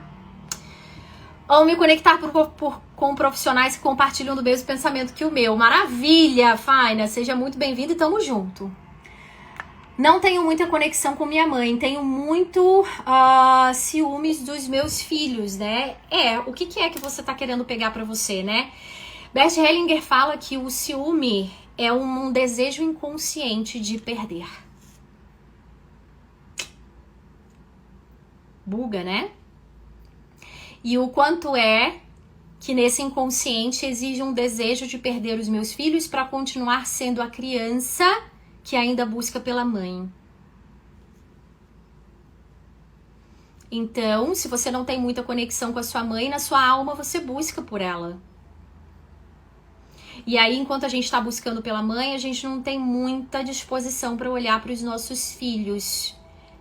Ao me conectar com profissionais que compartilham do mesmo pensamento que o meu. Maravilha, Faina. Seja muito bem-vindo e tamo junto. Não tenho muita conexão com minha mãe. Tenho muito ciúmes dos meus filhos, né? O que é que você tá querendo pegar para você, né? Bert Hellinger fala que o ciúme é um desejo inconsciente de perder. Buga, né? E o quanto é que nesse inconsciente exige um desejo de perder os meus filhos para continuar sendo a criança que ainda busca pela mãe. Então, se você não tem muita conexão com a sua mãe, na sua alma você busca por ela. E aí, enquanto a gente está buscando pela mãe, a gente não tem muita disposição para olhar para os nossos filhos.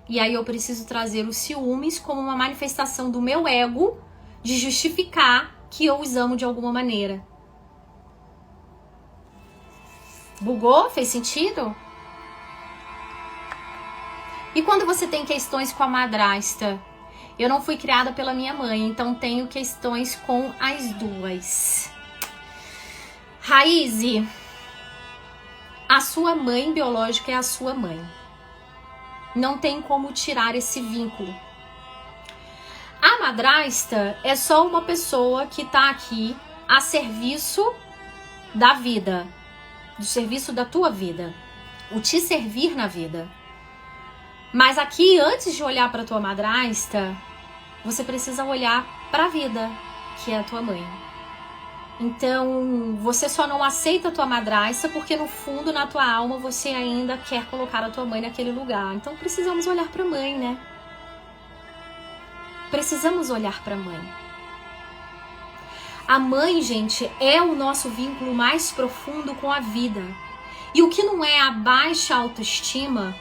E aí eu preciso trazer os ciúmes como uma manifestação do meu ego de justificar que eu os amo de alguma maneira. Bugou? Fez sentido? E quando você tem questões com a madrasta? Eu não fui criada pela minha mãe, então tenho questões com as duas. Raíze, a sua mãe biológica é a sua mãe. Não tem como tirar esse vínculo. A madrasta é só uma pessoa que tá aqui a serviço da vida, do serviço da tua vida, o te servir na vida. Mas aqui, antes de olhar para tua madrasta, você precisa olhar para a vida, que é a tua mãe. Então, você só não aceita a tua madrasta porque no fundo, na tua alma, você ainda quer colocar a tua mãe naquele lugar. Então, precisamos olhar para a mãe, né? Precisamos olhar para a mãe. A mãe, gente, é o nosso vínculo mais profundo com a vida. E o que não é a baixa autoestima,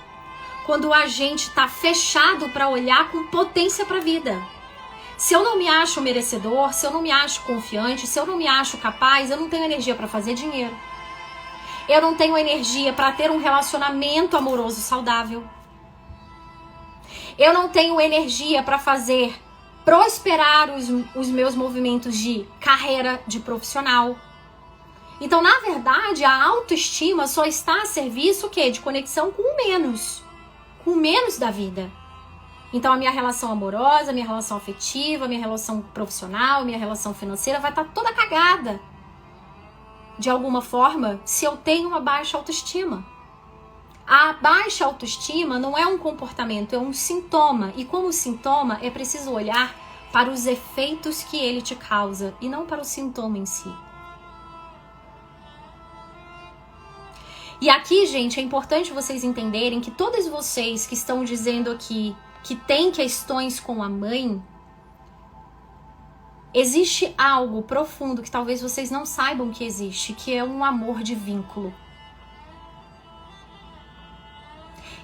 quando a gente tá fechado para olhar com potência para a vida. Se eu não me acho merecedor, se eu não me acho confiante, se eu não me acho capaz, eu não tenho energia para fazer dinheiro. Eu não tenho energia para ter um relacionamento amoroso saudável. Eu não tenho energia para fazer prosperar os meus movimentos de carreira, de profissional. Então, na verdade, a autoestima só está a serviço o quê? De conexão com o menos da vida. Então, a minha relação amorosa, a minha relação afetiva, a minha relação profissional, a minha relação financeira vai estar toda cagada. De alguma forma, se eu tenho uma baixa autoestima. A baixa autoestima não é um comportamento, é um sintoma. E como sintoma, é preciso olhar para os efeitos que ele te causa e não para o sintoma em si. E aqui, gente, é importante vocês entenderem que todos vocês que estão dizendo aqui que tem questões com a mãe, existe algo profundo que talvez vocês não saibam que existe, que é um amor de vínculo.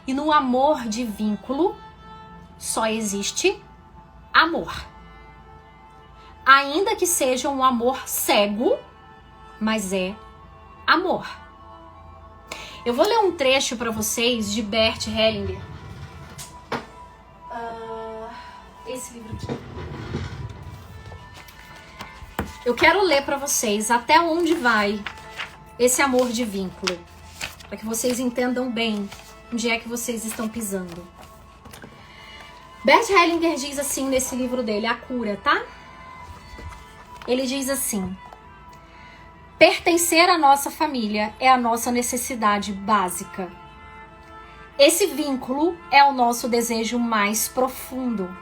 E no amor de vínculo só existe amor. Ainda que seja um amor cego, mas é amor. Eu vou ler um trecho para vocês de Bert Hellinger. Esse livro aqui. Eu quero ler para vocês até onde vai esse amor de vínculo, para que vocês entendam bem onde é que vocês estão pisando. Bert Hellinger diz assim nesse livro dele, A Cura, tá? Ele diz assim: pertencer à nossa família é a nossa necessidade básica. Esse vínculo é o nosso desejo mais profundo.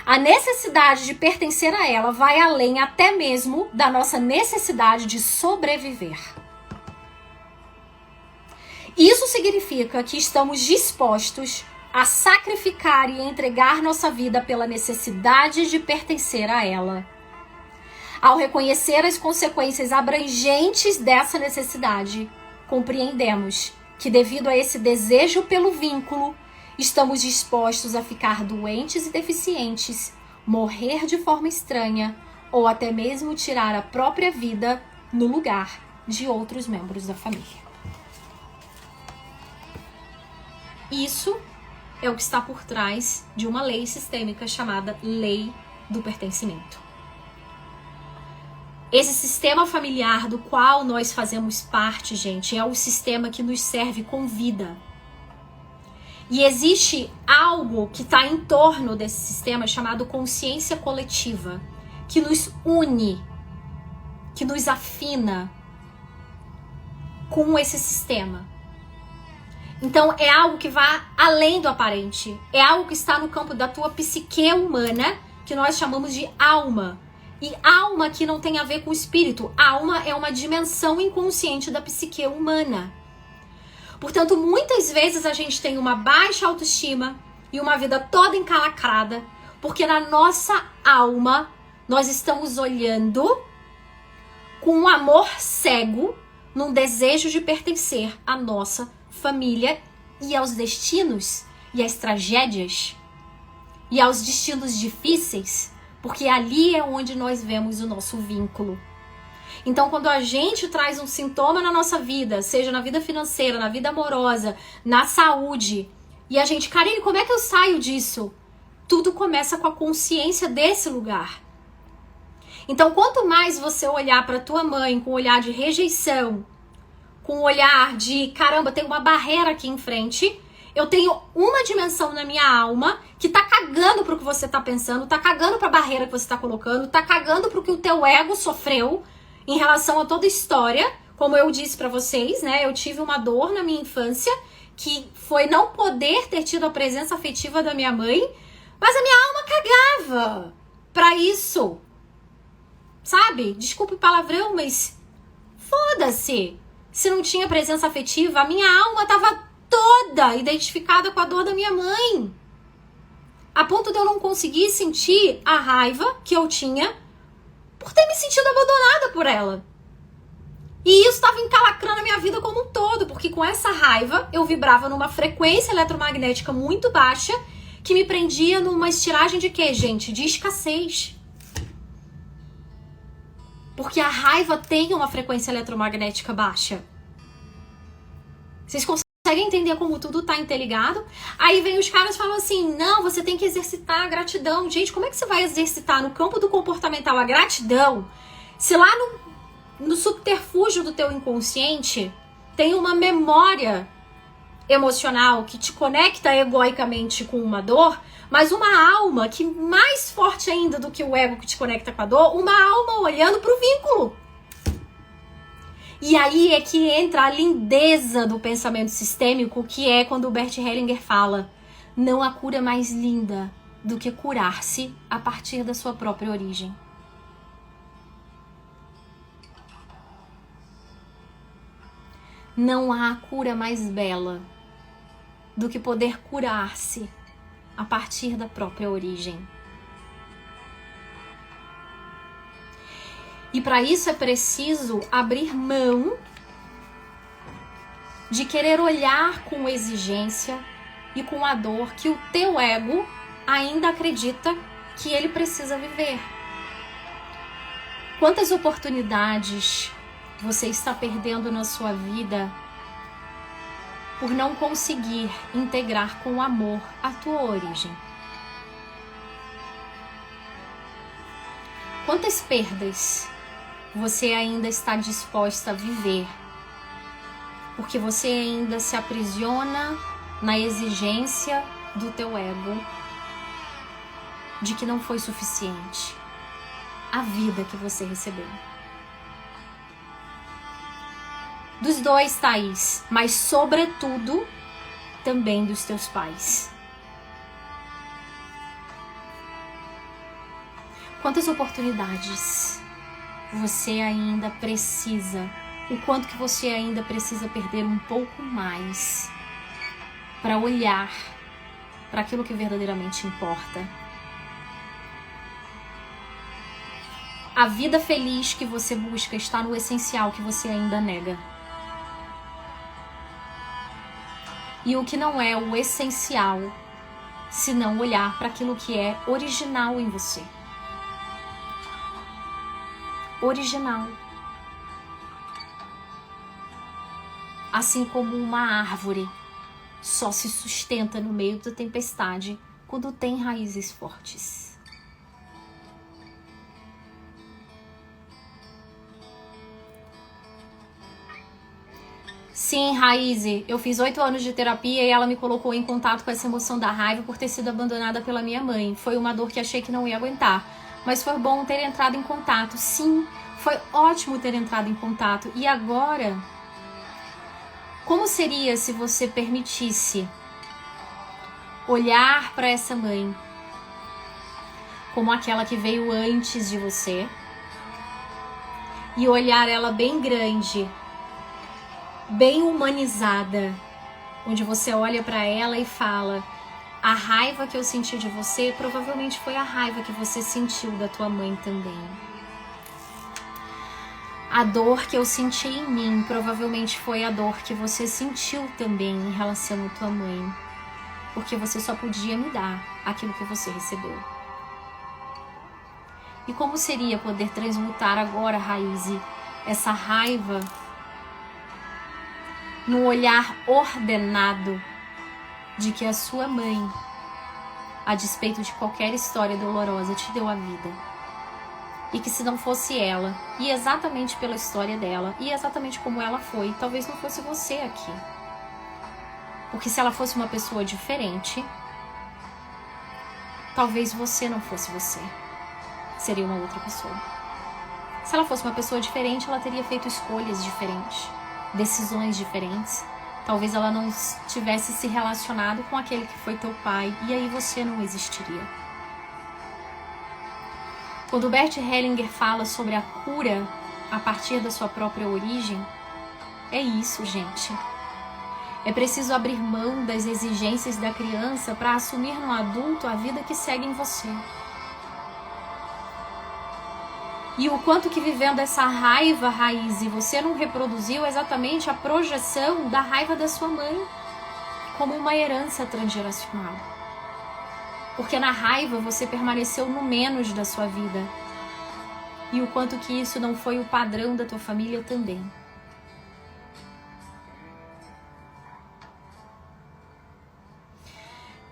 A necessidade de pertencer a ela vai além até mesmo da nossa necessidade de sobreviver. Isso significa que estamos dispostos a sacrificar e entregar nossa vida pela necessidade de pertencer a ela. Ao reconhecer as consequências abrangentes dessa necessidade, compreendemos que, devido a esse desejo pelo vínculo, estamos dispostos a ficar doentes e deficientes, morrer de forma estranha ou até mesmo tirar a própria vida no lugar de outros membros da família. Isso é o que está por trás de uma lei sistêmica chamada Lei do Pertencimento. Esse sistema familiar do qual nós fazemos parte, gente, é o sistema que nos serve com vida. E existe algo que está em torno desse sistema chamado consciência coletiva, que nos une, que nos afina com esse sistema. Então é algo que vai além do aparente, é algo que está no campo da tua psique humana, que nós chamamos de alma. E alma aqui não tem a ver com espírito, alma é uma dimensão inconsciente da psique humana. Portanto, muitas vezes a gente tem uma baixa autoestima e uma vida toda encalacrada, porque na nossa alma nós estamos olhando com um amor cego, num desejo de pertencer à nossa família e aos destinos e às tragédias e aos destinos difíceis, porque ali é onde nós vemos o nosso vínculo. Então, quando a gente traz um sintoma na nossa vida, seja na vida financeira, na vida amorosa, na saúde, e a gente, Karine, como é que eu saio disso? Tudo começa com a consciência desse lugar. Então, quanto mais você olhar para tua mãe com um olhar de rejeição, com um olhar de, caramba, tem uma barreira aqui em frente, eu tenho uma dimensão na minha alma que tá cagando pro que você tá pensando, tá cagando pra barreira que você tá colocando, tá cagando pro que o teu ego sofreu em relação a toda a história. Como eu disse pra vocês, né, eu tive uma dor na minha infância, que foi não poder ter tido a presença afetiva da minha mãe Mas a minha alma cagava pra isso. Sabe? Desculpe o palavrão, mas foda-se. Se não tinha presença afetiva, a minha alma tava toda identificada com a dor da minha mãe. A ponto de eu não conseguir sentir a raiva que eu tinha por ter me sentido abandonada por ela. E isso estava encalacrando a minha vida como um todo, porque com essa raiva eu vibrava numa frequência eletromagnética muito baixa que me prendia numa estiragem de quê, gente? De escassez. Porque a raiva tem uma frequência eletromagnética baixa. Vocês conseguem entender como tudo tá interligado? Aí vem os caras e falam assim, não, você tem que exercitar a gratidão. Gente, como é que você vai exercitar no campo do comportamental a gratidão se lá no subterfúgio do teu inconsciente tem uma memória emocional que te conecta egoicamente com uma dor, mas uma alma que mais forte ainda do que o ego que te conecta com a dor, uma alma olhando pro vínculo. E aí é que entra a lindeza do pensamento sistêmico, que é quando o Bert Hellinger fala: não há cura mais linda do que curar-se a partir da sua própria origem. Não há cura mais bela do que poder curar-se a partir da própria origem. E para isso é preciso abrir mão de querer olhar com exigência e com a dor que o teu ego ainda acredita que ele precisa viver. Quantas oportunidades você está perdendo na sua vida por não conseguir integrar com amor a tua origem? Quantas perdas você ainda está disposta a viver porque você ainda se aprisiona na exigência do teu ego de que não foi suficiente a vida que você recebeu? Dos dois, Thaís, mas sobretudo também dos teus pais. Quantas oportunidades você ainda precisa, o quanto que você ainda precisa perder um pouco mais para olhar para aquilo que verdadeiramente importa? A vida feliz que você busca está no essencial que você ainda nega. E o que não é o essencial, se não olhar para aquilo que é original em você. Original. Assim como uma árvore só se sustenta no meio da tempestade quando tem raízes fortes. Sim, Raíze, eu fiz 8 anos de terapia e ela me colocou em contato com essa emoção da raiva por ter sido abandonada pela minha mãe. Foi uma dor que achei que não ia aguentar, mas foi bom ter entrado em contato. Sim, foi ótimo ter entrado em contato. E agora, como seria se você permitisse olhar para essa mãe como aquela que veio antes de você e olhar ela bem grande, bem humanizada, onde você olha para ela e fala: a raiva que eu senti de você provavelmente foi a raiva que você sentiu da tua mãe também. A dor que eu senti em mim provavelmente foi a dor que você sentiu também em relação à tua mãe, porque você só podia me dar aquilo que você recebeu. E como seria poder transmutar agora, Raíze, essa raiva no olhar ordenado de que a sua mãe, a despeito de qualquer história dolorosa, te deu a vida. E que se não fosse ela, e exatamente pela história dela, e exatamente como ela foi, talvez não fosse você aqui. Porque se ela fosse uma pessoa diferente, talvez você não fosse você. Seria uma outra pessoa. Se ela fosse uma pessoa diferente, ela teria feito escolhas diferentes, decisões diferentes, Talvez ela não tivesse se relacionado com aquele que foi teu pai, e aí você não existiria. Quando Bert Hellinger fala sobre a cura a partir da sua própria origem, é isso, gente. É preciso abrir mão das exigências da criança para assumir no adulto a vida que segue em você. E o quanto que vivendo essa raiva raiz e você não reproduziu exatamente a projeção da raiva da sua mãe como uma herança transgeracional. Porque na raiva você permaneceu no menos da sua vida. E o quanto que isso não foi o padrão da tua família também.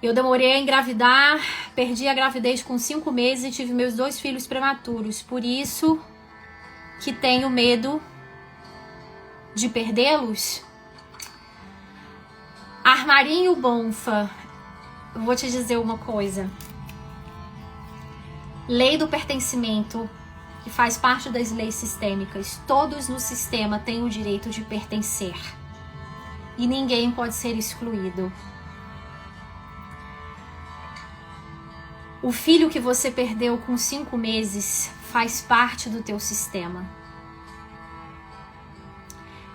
Eu demorei a engravidar, perdi a gravidez com 5 meses e tive meus 2 filhos prematuros. Por isso que tenho medo de perdê-los. Armarinho Bonfa, eu vou te dizer uma coisa. Lei do pertencimento, que faz parte das leis sistêmicas. Todos no sistema têm o direito de pertencer. E ninguém pode ser excluído. O filho que você perdeu com 5 meses faz parte do teu sistema.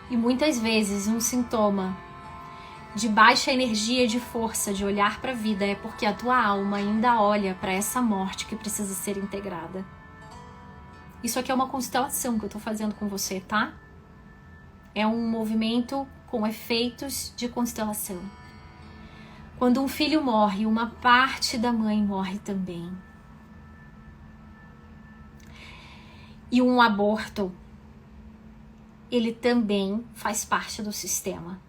E muitas vezes um sintoma de baixa energia de força de olhar para a vida é porque a tua alma ainda olha para essa morte que precisa ser integrada. Isso aqui é uma constelação que eu tô fazendo com você, tá? É um movimento com efeitos de constelação. Quando um filho morre, uma parte da mãe morre também. E um aborto, ele também faz parte do sistema.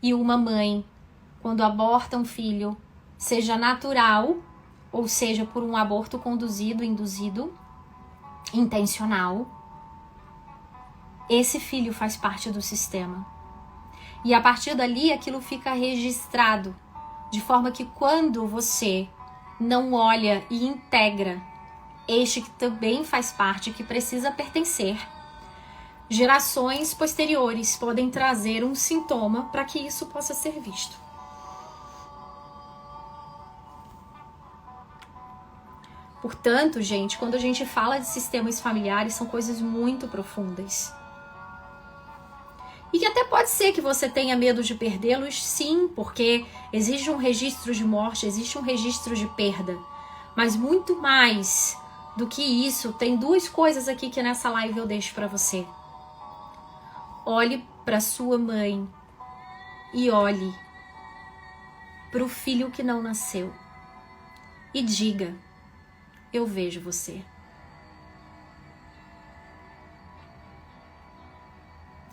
E uma mãe, quando aborta um filho, seja natural, ou seja por um aborto conduzido, induzido, intencional, esse filho faz parte do sistema. E a partir dali aquilo fica registrado, de forma que quando você não olha e integra este que também faz parte, que precisa pertencer, gerações posteriores podem trazer um sintoma para que isso possa ser visto. Portanto, gente, quando a gente fala de sistemas familiares, são coisas muito profundas. E que até pode ser que você tenha medo de perdê-los, sim, porque existe um registro de morte, existe um registro de perda. Mas muito mais do que isso, tem 2 coisas aqui que nessa live eu deixo para você. Olhe para sua mãe e olhe para o filho que não nasceu. E diga, eu vejo você.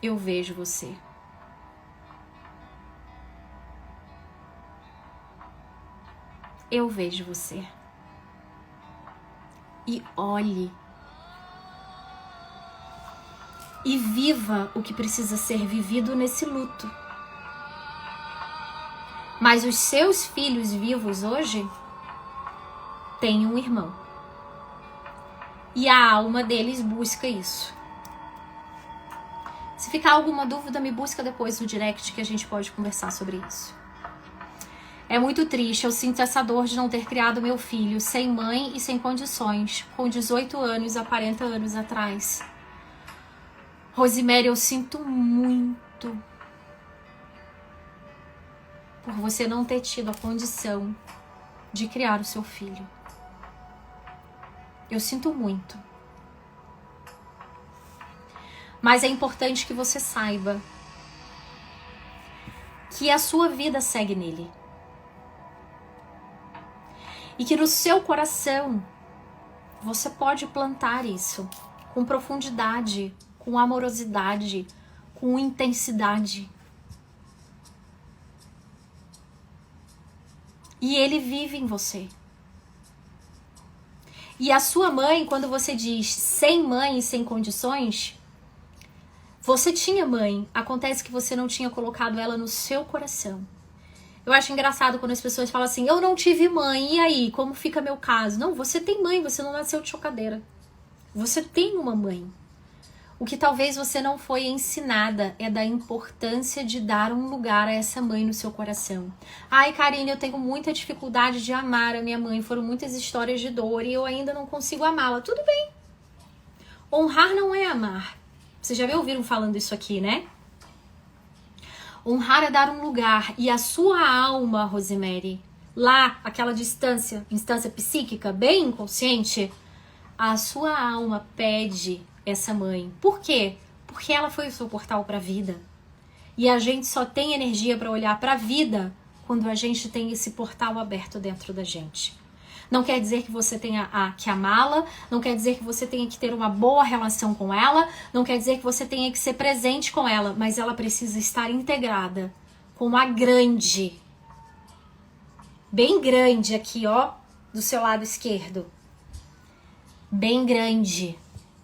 Eu vejo você. Eu vejo você. E olhe. E viva o que precisa ser vivido nesse luto. Mas os seus filhos vivos hoje têm um irmão. E a alma deles busca isso. Se ficar alguma dúvida, me busca depois no direct que a gente pode conversar sobre isso. É muito triste, eu sinto essa dor de não ter criado meu filho sem mãe e sem condições, com 18 anos há 40 anos atrás. Rosemary, eu sinto muito por você não ter tido a condição de criar o seu filho. Eu sinto muito. Mas é importante que você saiba que a sua vida segue nele. E que no seu coração você pode plantar isso com profundidade, com amorosidade, com intensidade. E ele vive em você. E a sua mãe, quando você diz sem mãe e sem condições, você tinha mãe, acontece que você não tinha colocado ela no seu coração. Eu acho engraçado quando as pessoas falam assim, eu não tive mãe, e aí, como fica meu caso? Não, você tem mãe, você não nasceu de chocadeira. Você tem uma mãe. O que talvez você não foi ensinada é da importância de dar um lugar a essa mãe no seu coração. Ai, Karine, eu tenho muita dificuldade de amar a minha mãe. Foram muitas histórias de dor e eu ainda não consigo amá-la. Tudo bem. Honrar não é amar. Vocês já me ouviram falando isso aqui, né? Honrar é dar um lugar. E a sua alma, Rosemary, lá, aquela instância psíquica, bem inconsciente, a sua alma pede essa mãe. Por quê? Porque ela foi o seu portal para a vida. E a gente só tem energia para olhar para a vida quando a gente tem esse portal aberto dentro da gente. Não quer dizer que você tenha que amá-la, não quer dizer que você tenha que ter uma boa relação com ela, não quer dizer que você tenha que ser presente com ela, mas ela precisa estar integrada com a grande, bem grande aqui, ó, do seu lado esquerdo. Bem grande,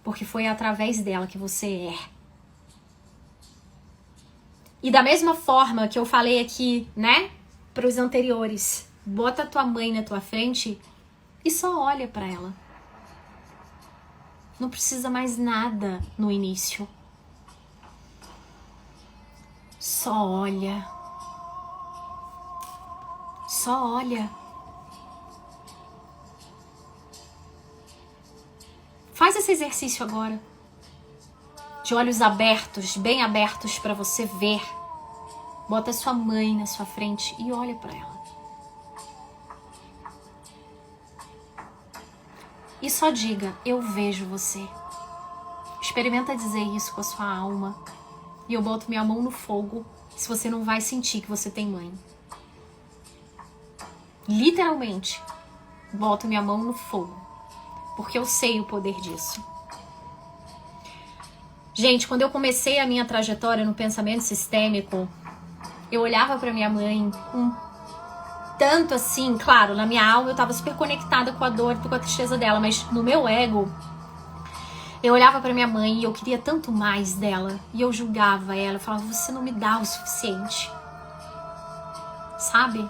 porque foi através dela que você é. E da mesma forma que eu falei aqui, né, para os anteriores, bota a tua mãe na tua frente e só olha para ela. Não precisa mais nada no início. Só olha. Só olha. Faz esse exercício agora. De olhos abertos, bem abertos para você ver. Bota sua mãe na sua frente e olha para ela. E só diga, eu vejo você. Experimenta dizer isso com a sua alma. E eu boto minha mão no fogo se você não vai sentir que você tem mãe. Literalmente, boto minha mão no fogo. Porque eu sei o poder disso. Gente, quando eu comecei a minha trajetória no pensamento sistêmico, eu olhava pra minha mãe com tanto assim, claro, na minha alma eu tava super conectada com a dor e com a tristeza dela, mas no meu ego, eu olhava pra minha mãe e eu queria tanto mais dela. E eu julgava ela, eu falava, você não me dá o suficiente. Sabe?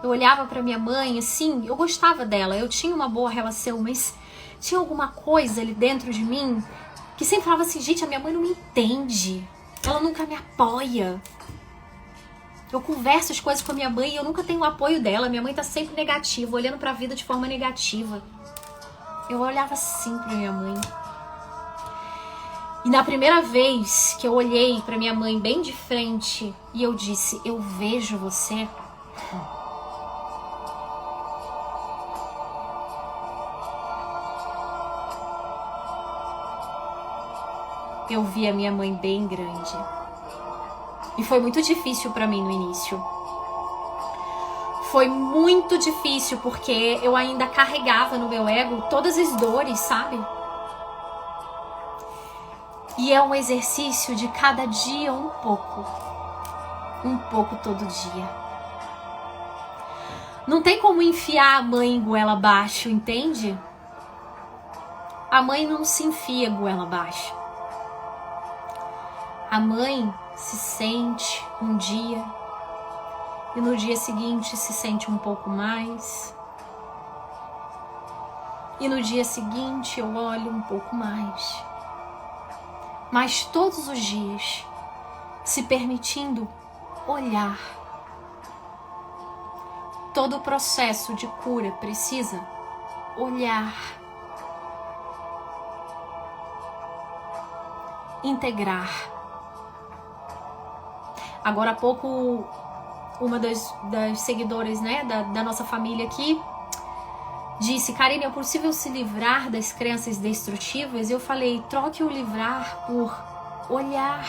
Eu olhava pra minha mãe, assim, eu gostava dela, eu tinha uma boa relação, mas tinha alguma coisa ali dentro de mim que sempre falava assim, gente, a minha mãe não me entende, ela nunca me apoia. Eu converso as coisas com a minha mãe e eu nunca tenho o apoio dela, minha mãe tá sempre negativa, olhando pra vida de forma negativa. Eu olhava assim pra minha mãe. E na primeira vez que eu olhei pra minha mãe bem de frente e eu disse, eu vejo você... eu vi a minha mãe bem grande. E foi muito difícil pra mim no início. Foi muito difícil porque eu ainda carregava no meu ego todas as dores, sabe? E é um exercício de cada dia um pouco. Um pouco todo dia. Não tem como enfiar a mãe goela abaixo, entende? A mãe não se enfia goela abaixo. A mãe se sente um dia e no dia seguinte se sente um pouco mais. E no dia seguinte eu olho um pouco mais. Mas todos os dias se permitindo olhar. Todo o processo de cura precisa olhar. Integrar. Agora há pouco, uma das seguidoras, né, da nossa família aqui, disse, Karine, é possível se livrar das crenças destrutivas? Eu falei, troque o livrar por olhar,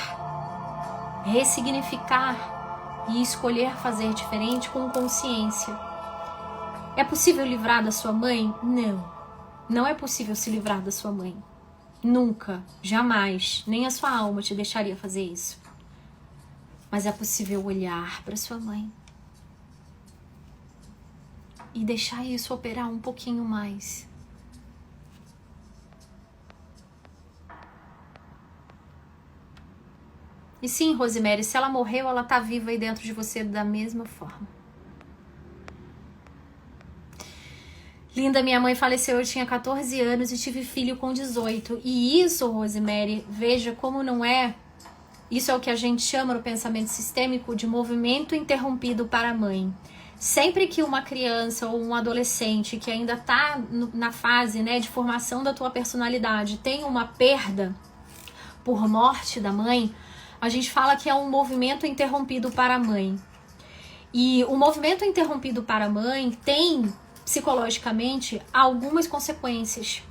ressignificar e escolher fazer diferente com consciência. É possível livrar da sua mãe? Não, não é possível se livrar da sua mãe. Nunca, jamais, nem a sua alma te deixaria fazer isso. Mas é possível olhar para sua mãe e deixar isso operar um pouquinho mais. E sim, Rosemary, se ela morreu, ela tá viva aí dentro de você da mesma forma. Linda, minha mãe faleceu, eu tinha 14 anos e tive filho com 18. E isso, Rosemary, veja como não é. Isso é o que a gente chama no pensamento sistêmico de movimento interrompido para a mãe. Sempre que uma criança ou um adolescente que ainda está na fase, né, de formação da tua personalidade tem uma perda por morte da mãe, a gente fala que é um movimento interrompido para a mãe. E o movimento interrompido para a mãe tem, psicologicamente, algumas consequências.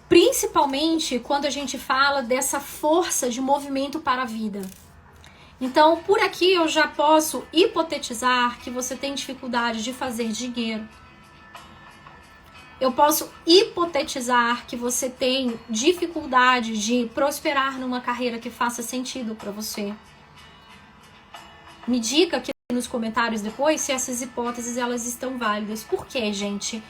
Principalmente quando a gente fala dessa força de movimento para a vida. Então, por aqui eu já posso hipotetizar que você tem dificuldade de fazer dinheiro. Eu posso hipotetizar que você tem dificuldade de prosperar numa carreira que faça sentido para você. Me diga aqui nos comentários depois se essas hipóteses elas estão válidas. Por quê, gente?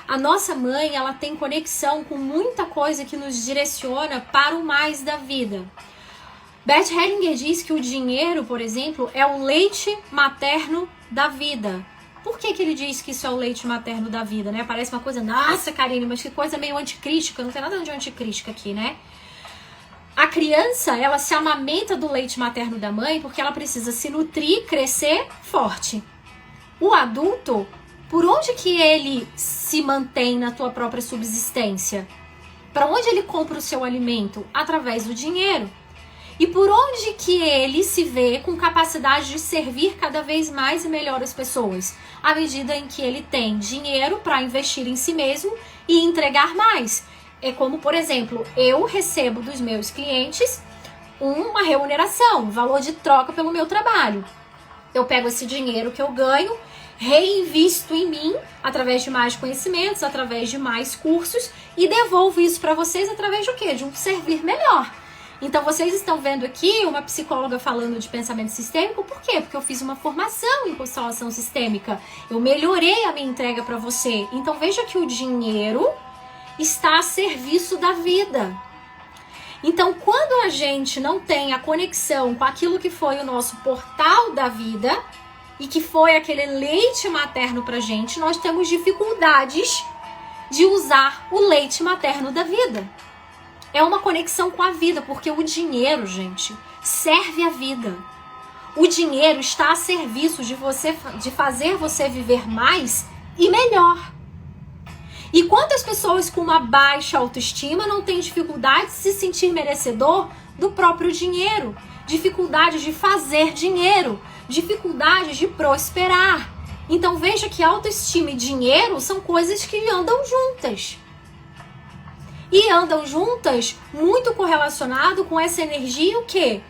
A nossa mãe, ela tem conexão com muita coisa que nos direciona para o mais da vida. Bert Hellinger diz que o dinheiro, por exemplo, é o leite materno da vida. Por que ele diz que isso é o leite materno da vida, né? Parece uma coisa, nossa, Karine, mas que coisa meio anticrística, não tem nada de anticrística aqui, né? A criança, ela se amamenta do leite materno da mãe porque ela precisa se nutrir, crescer forte. O adulto, por onde que ele se mantém na tua própria subsistência? Para onde ele compra o seu alimento? Através do dinheiro. E por onde que ele se vê com capacidade de servir cada vez mais e melhor as pessoas? À medida em que ele tem dinheiro para investir em si mesmo e entregar mais. É como, por exemplo, eu recebo dos meus clientes uma remuneração, um valor de troca pelo meu trabalho. Eu pego esse dinheiro que eu ganho, reinvisto em mim através de mais conhecimentos, através de mais cursos e devolvo isso para vocês através do quê? De um servir melhor. Então vocês estão vendo aqui uma psicóloga falando de pensamento sistêmico, por quê? Porque eu fiz uma formação em constelação sistêmica, eu melhorei a minha entrega para você. Então veja que o dinheiro está a serviço da vida. Então quando a gente não tem a conexão com aquilo que foi o nosso portal da vida e que foi aquele leite materno pra gente, nós temos dificuldades de usar o leite materno da vida. É uma conexão com a vida, porque o dinheiro, gente, serve a vida. O dinheiro está a serviço de fazer você viver mais e melhor. E quantas pessoas com uma baixa autoestima não têm dificuldade de se sentir merecedor do próprio dinheiro? Dificuldade de fazer dinheiro, dificuldade de prosperar. Então veja que autoestima e dinheiro são coisas que andam juntas. E andam juntas muito correlacionado com essa energia o quê?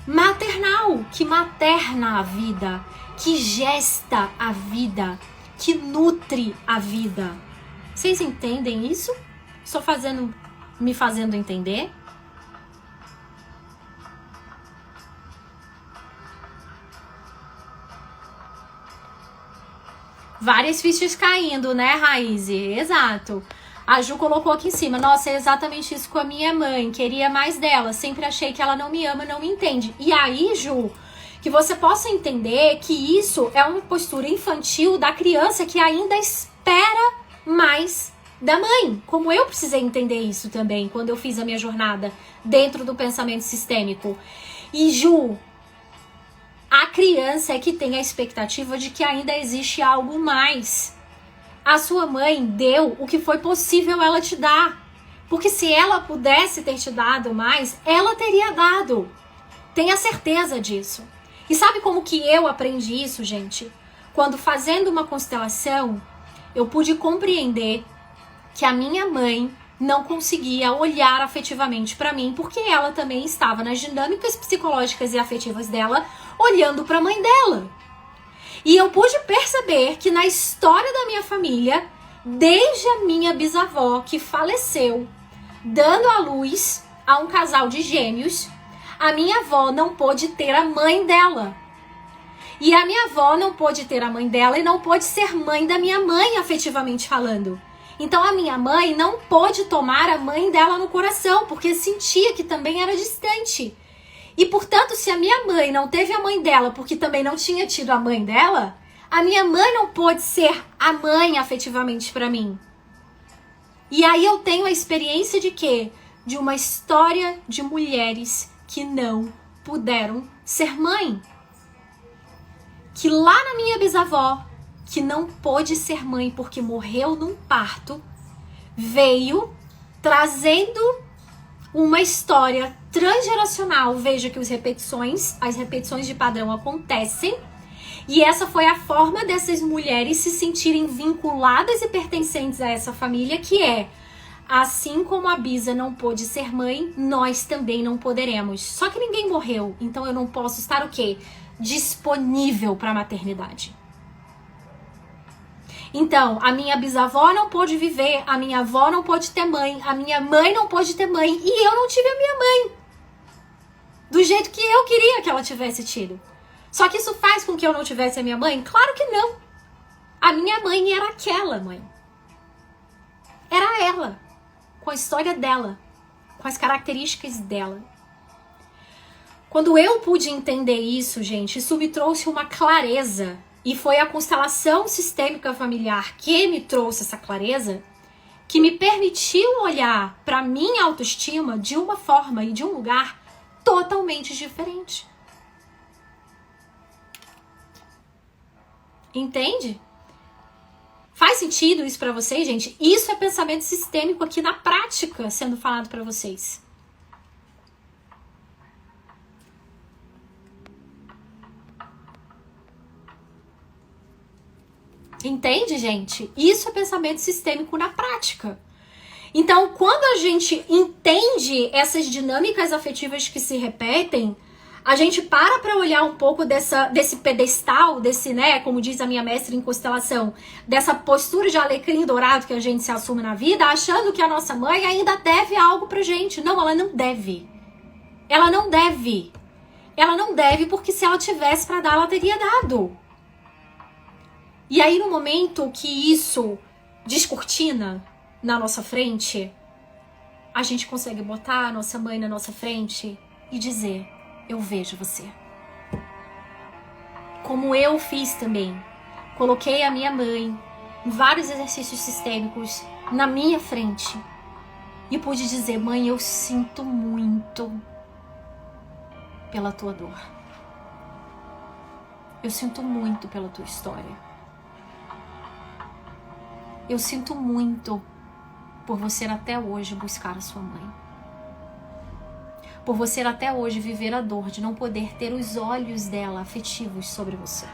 Maternal, que materna a vida, que gesta a vida, que nutre a vida. Vocês entendem isso? Estou me fazendo entender? Várias fichas caindo, né, Raiz? Exato. A Ju colocou aqui em cima, nossa, é exatamente isso com a minha mãe, queria mais dela, sempre achei que ela não me ama, não me entende. E aí, Ju, que você possa entender que isso é uma postura infantil da criança que ainda espera mais da mãe. Como eu precisei entender isso também, quando eu fiz a minha jornada dentro do pensamento sistêmico. E Ju, a criança é que tem a expectativa de que ainda existe algo mais. A sua mãe deu o que foi possível ela te dar. Porque se ela pudesse ter te dado mais, ela teria dado. Tenha certeza disso. E sabe como que eu aprendi isso, gente? Quando fazendo uma constelação, eu pude compreender que a minha mãe não conseguia olhar afetivamente para mim, porque ela também estava nas dinâmicas psicológicas e afetivas dela, olhando para a mãe dela. E eu pude perceber que na história da minha família, desde a minha bisavó que faleceu, dando à luz a um casal de gêmeos, a minha avó não pôde ter a mãe dela. E a minha avó não pôde ter a mãe dela e não pôde ser mãe da minha mãe, afetivamente falando. Então a minha mãe não pôde tomar a mãe dela no coração, porque sentia que também era distante. E, portanto, se a minha mãe não teve a mãe dela porque também não tinha tido a mãe dela, A minha mãe não pôde ser a mãe afetivamente para mim. E aí eu tenho a experiência de quê? De uma história de mulheres que não puderam ser mãe. Que lá na minha bisavó, que não pôde ser mãe porque morreu num parto, veio trazendo uma história transgeracional. Veja que as repetições de padrão acontecem. E essa foi a forma dessas mulheres se sentirem vinculadas e pertencentes a essa família, que é, assim como a Bisa não pôde ser mãe, nós também não poderemos. Só que ninguém morreu, então eu não posso estar o quê? Disponível para a maternidade. Então, a minha bisavó não pôde viver, a minha avó não pôde ter mãe, a minha mãe não pôde ter mãe e eu não tive a minha mãe do jeito que eu queria que ela tivesse tido. Só que isso faz com que eu não tivesse a minha mãe? Claro que não. A minha mãe era aquela mãe. Era ela, com a história dela, com as características dela. Quando eu pude entender isso, gente, isso me trouxe uma clareza. E foi a constelação sistêmica familiar que me trouxe essa clareza, que me permitiu olhar para minha autoestima de uma forma e de um lugar totalmente diferente. Entende? Faz sentido isso para vocês, gente? Isso é pensamento sistêmico aqui na prática sendo falado para vocês. Entende, gente? Isso é pensamento sistêmico na prática. Então, quando a gente entende essas dinâmicas afetivas que se repetem, a gente para olhar um pouco desse pedestal, desse, né, como diz a minha mestra em constelação, dessa postura de alecrim dourado que a gente se assume na vida, achando que a nossa mãe ainda deve algo pra gente. Não, ela não deve. Ela não deve. Ela não deve porque se ela tivesse pra dar, ela teria dado. E aí, no momento que isso descortina na nossa frente, a gente consegue botar a nossa mãe na nossa frente e dizer: eu vejo você. Como eu fiz também. Coloquei a minha mãe em vários exercícios sistêmicos na minha frente e pude dizer: mãe, eu sinto muito pela tua dor. Eu sinto muito pela tua história. Eu sinto muito por você até hoje buscar a sua mãe. Por você até hoje viver a dor de não poder ter os olhos dela afetivos sobre você.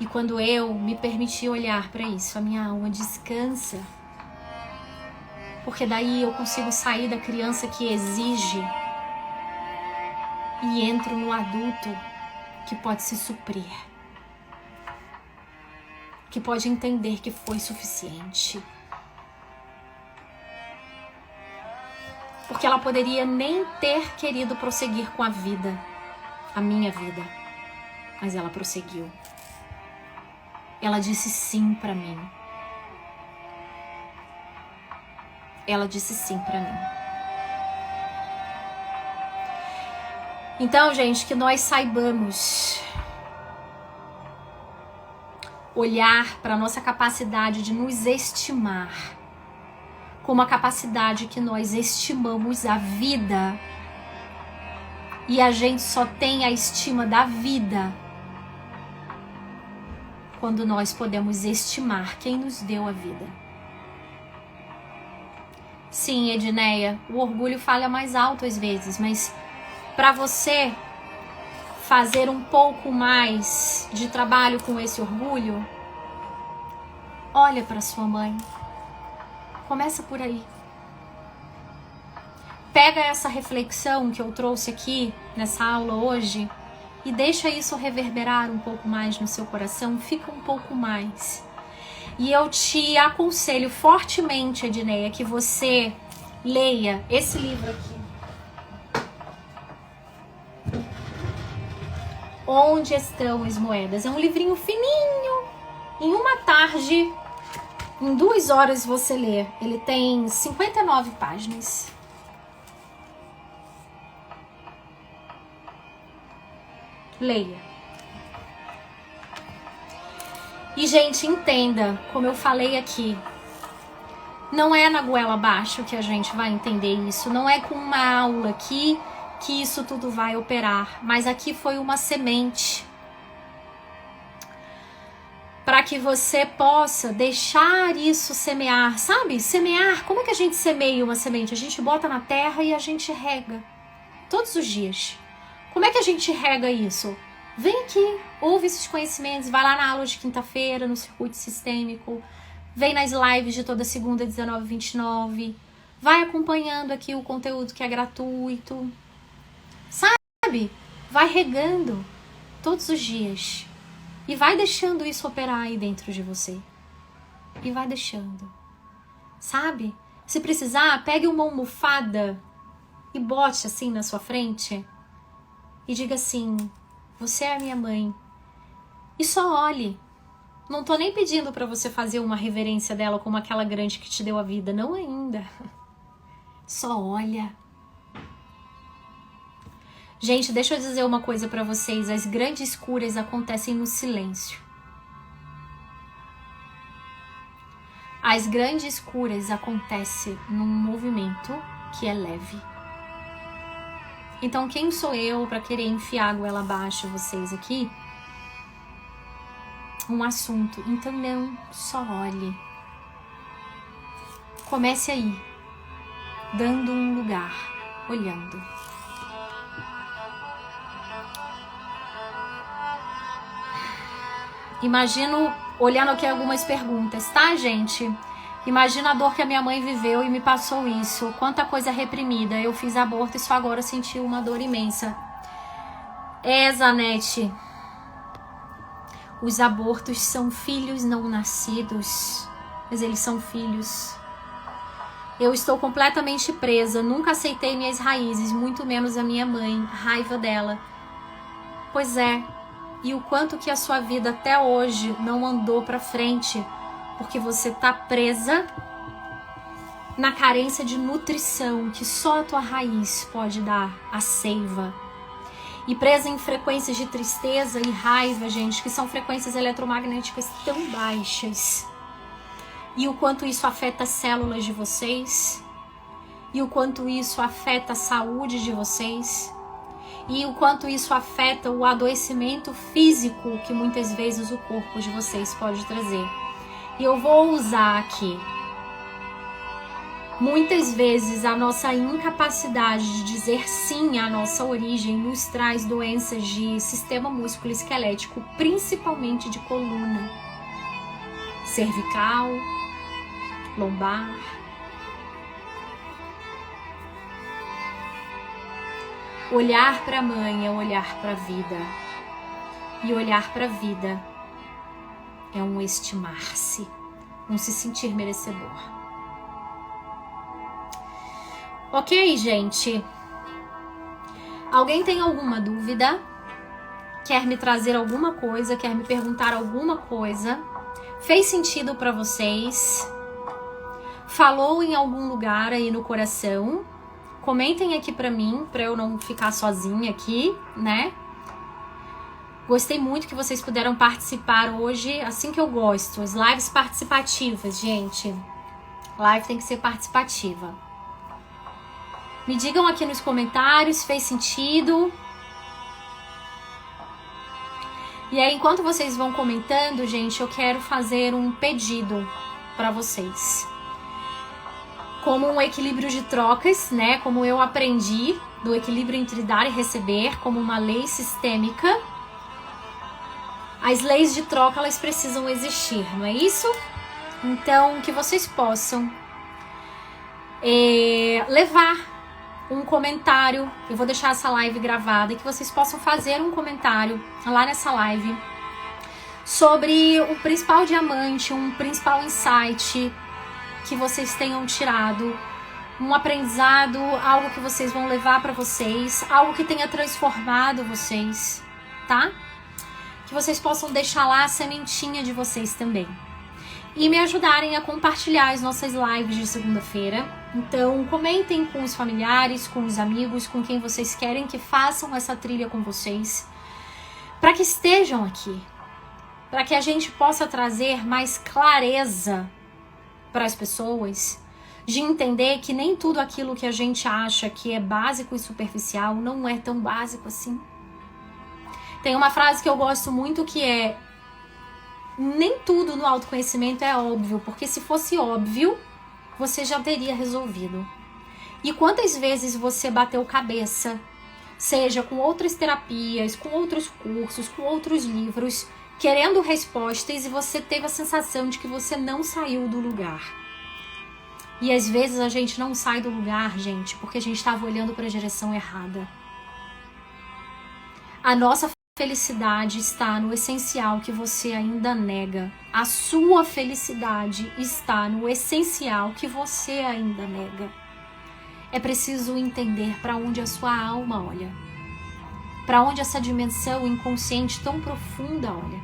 E quando eu me permiti olhar para isso, a minha alma descansa. Porque daí eu consigo sair da criança que exige e entro no adulto que pode se suprir, que pode entender que foi suficiente. Porque ela poderia nem ter querido prosseguir com a vida, a minha vida, mas ela prosseguiu. Ela disse sim pra mim. Ela disse sim pra mim. Então, gente, que nós saibamos olhar para a nossa capacidade de nos estimar como a capacidade que nós estimamos a vida. E a gente só tem a estima da vida quando nós podemos estimar quem nos deu a vida. Sim, Edneia, o orgulho fala mais alto às vezes, mas para você fazer um pouco mais de trabalho com esse orgulho, olha para sua mãe. Começa por aí. Pega essa reflexão que eu trouxe aqui nessa aula hoje e deixa isso reverberar um pouco mais no seu coração, fica um pouco mais. E eu te aconselho fortemente, Edneia, que você leia esse livro aqui. Onde Estão as Moedas? É um livrinho fininho. Em uma tarde, em 2 horas você lê. Ele tem 59 páginas. Leia. E, gente, entenda, como eu falei aqui, não é na goela abaixo que a gente vai entender isso, não é com uma aula aqui que isso tudo vai operar, mas aqui foi uma semente para que você possa deixar isso semear, sabe? Semear, como é que a gente semeia uma semente? A gente bota na terra e a gente rega todos os dias. Como é que a gente rega isso? Vem aqui, ouve esses conhecimentos, vai lá na aula de quinta-feira, no circuito sistêmico, vem nas lives de toda segunda, 19 e 29, vai acompanhando aqui o conteúdo que é gratuito, sabe? Vai regando todos os dias e vai deixando isso operar aí dentro de você. E vai deixando, sabe? Se precisar, pegue uma almofada e bote assim na sua frente e diga assim: você é a minha mãe. E só olhe. Não tô nem pedindo pra você fazer uma reverência dela como aquela grande que te deu a vida. Não ainda. Só olha. Gente, deixa eu dizer uma coisa pra vocês. As grandes curas acontecem no silêncio. As grandes curas acontecem num movimento que é leve. Então, quem sou eu para querer enfiar a goela abaixo vocês aqui? Um assunto. Então, não, só olhe. Comece aí, dando um lugar, olhando. Imagino, olhando aqui algumas perguntas, tá, gente? Imagina a dor que a minha mãe viveu e me passou isso. Quanta coisa reprimida. Eu fiz aborto e só agora senti uma dor imensa. Zanete. Os abortos são filhos não nascidos. Mas eles são filhos. Eu estou completamente presa. Nunca aceitei minhas raízes, muito menos a minha mãe. Raiva dela. Pois é. E o quanto que a sua vida até hoje não andou pra frente, porque você tá presa na carência de nutrição que só a tua raiz pode dar, a seiva. E presa em frequências de tristeza e raiva, gente, que são frequências eletromagnéticas tão baixas. E o quanto isso afeta as células de vocês. E o quanto isso afeta a saúde de vocês. E o quanto isso afeta o adoecimento físico que muitas vezes o corpo de vocês pode trazer. E eu vou usar aqui. Muitas vezes a nossa incapacidade de dizer sim à nossa origem nos traz doenças de sistema músculo-esquelético, principalmente de coluna, cervical, lombar. Olhar para a mãe é olhar para a vida. E olhar para a vida é um estimar-se, um se sentir merecedor. Ok, gente? Alguém tem alguma dúvida? Quer me trazer alguma coisa? Quer me perguntar alguma coisa? Fez sentido para vocês? Falou em algum lugar aí no coração? Comentem aqui pra mim, pra eu não ficar sozinha aqui, né? Gostei muito que vocês puderam participar hoje, assim que eu gosto. As lives participativas, gente. Live tem que ser participativa. Me digam aqui nos comentários, fez sentido? E aí, enquanto vocês vão comentando, gente, eu quero fazer um pedido pra vocês. Como um equilíbrio de trocas, né? Como eu aprendi do equilíbrio entre dar e receber, como uma lei sistêmica. As leis de troca, elas precisam existir, não é isso? Então, que vocês possam levar um comentário. Eu vou deixar essa live gravada e que vocês possam fazer um comentário lá nessa live sobre o principal diamante, um principal insight que vocês tenham tirado, um aprendizado, algo que vocês vão levar para vocês, algo que tenha transformado vocês, tá? Que vocês possam deixar lá a sementinha de vocês também. E me ajudarem a compartilhar as nossas lives de segunda-feira. Então, comentem com os familiares, com os amigos, com quem vocês querem que façam essa trilha com vocês. para que estejam aqui, para que a gente possa trazer mais clareza para as pessoas, de entender que nem tudo aquilo que a gente acha que é básico e superficial não é tão básico assim. Tem uma frase que eu gosto muito que é: nem tudo no autoconhecimento é óbvio, porque se fosse óbvio, você já teria resolvido. E quantas vezes você bateu cabeça, seja com outras terapias, com outros cursos, com outros livros, querendo respostas, e você teve a sensação de que você não saiu do lugar. E às vezes a gente não sai do lugar, gente, porque a gente estava olhando para a direção errada. A nossa felicidade está no essencial que você ainda nega. A sua felicidade está no essencial que você ainda nega. É preciso entender para onde a sua alma olha. Para onde essa dimensão inconsciente tão profunda olha.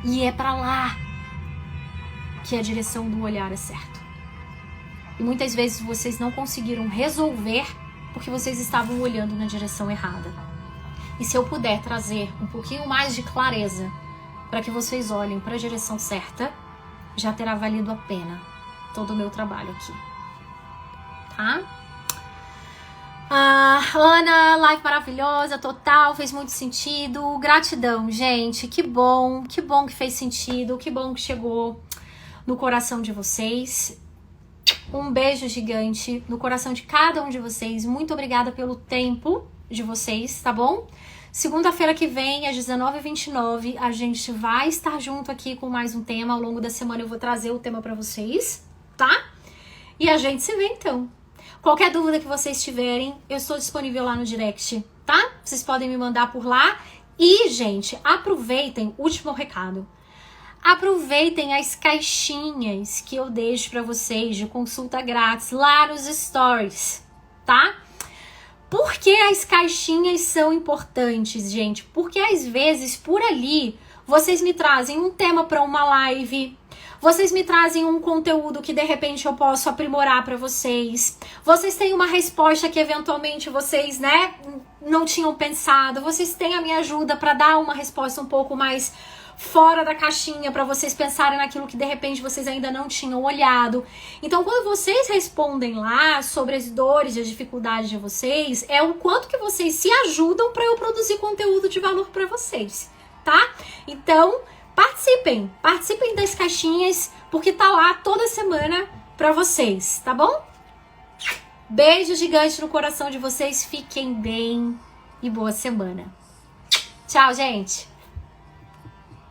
E é para lá que a direção do olhar é certa. E muitas vezes vocês não conseguiram resolver porque vocês estavam olhando na direção errada. E se eu puder trazer um pouquinho mais de clareza para que vocês olhem para a direção certa, já terá valido a pena todo o meu trabalho aqui. Tá? Ana, live maravilhosa, total, fez muito sentido. Gratidão, gente. Que bom que fez sentido, que bom que chegou no coração de vocês. Um beijo gigante no coração de cada um de vocês. Muito obrigada pelo tempo de vocês, tá bom? Segunda-feira que vem, às 19h29, a gente vai estar junto aqui com mais um tema. Ao longo da semana eu vou trazer o tema pra vocês, tá? E a gente se vê então. Qualquer dúvida que vocês tiverem, eu estou disponível lá no direct, tá? Vocês podem me mandar por lá. E, gente, aproveitem, último recado. Aproveitem as caixinhas que eu deixo pra vocês de consulta grátis lá nos stories, tá? Por que as caixinhas são importantes, gente? Porque às vezes por ali vocês me trazem um tema para uma live, vocês me trazem um conteúdo que de repente eu posso aprimorar para vocês, vocês têm uma resposta que eventualmente vocês, né, não tinham pensado, vocês têm a minha ajuda para dar uma resposta um pouco mais fora da caixinha para vocês pensarem naquilo que de repente vocês ainda não tinham olhado. Então, quando vocês respondem lá sobre as dores e as dificuldades de vocês, é o quanto que vocês se ajudam para eu produzir conteúdo de valor para vocês, tá? Então, participem das caixinhas, porque tá lá toda semana para vocês, tá bom? Beijo gigante no coração de vocês, fiquem bem e boa semana. Tchau, gente!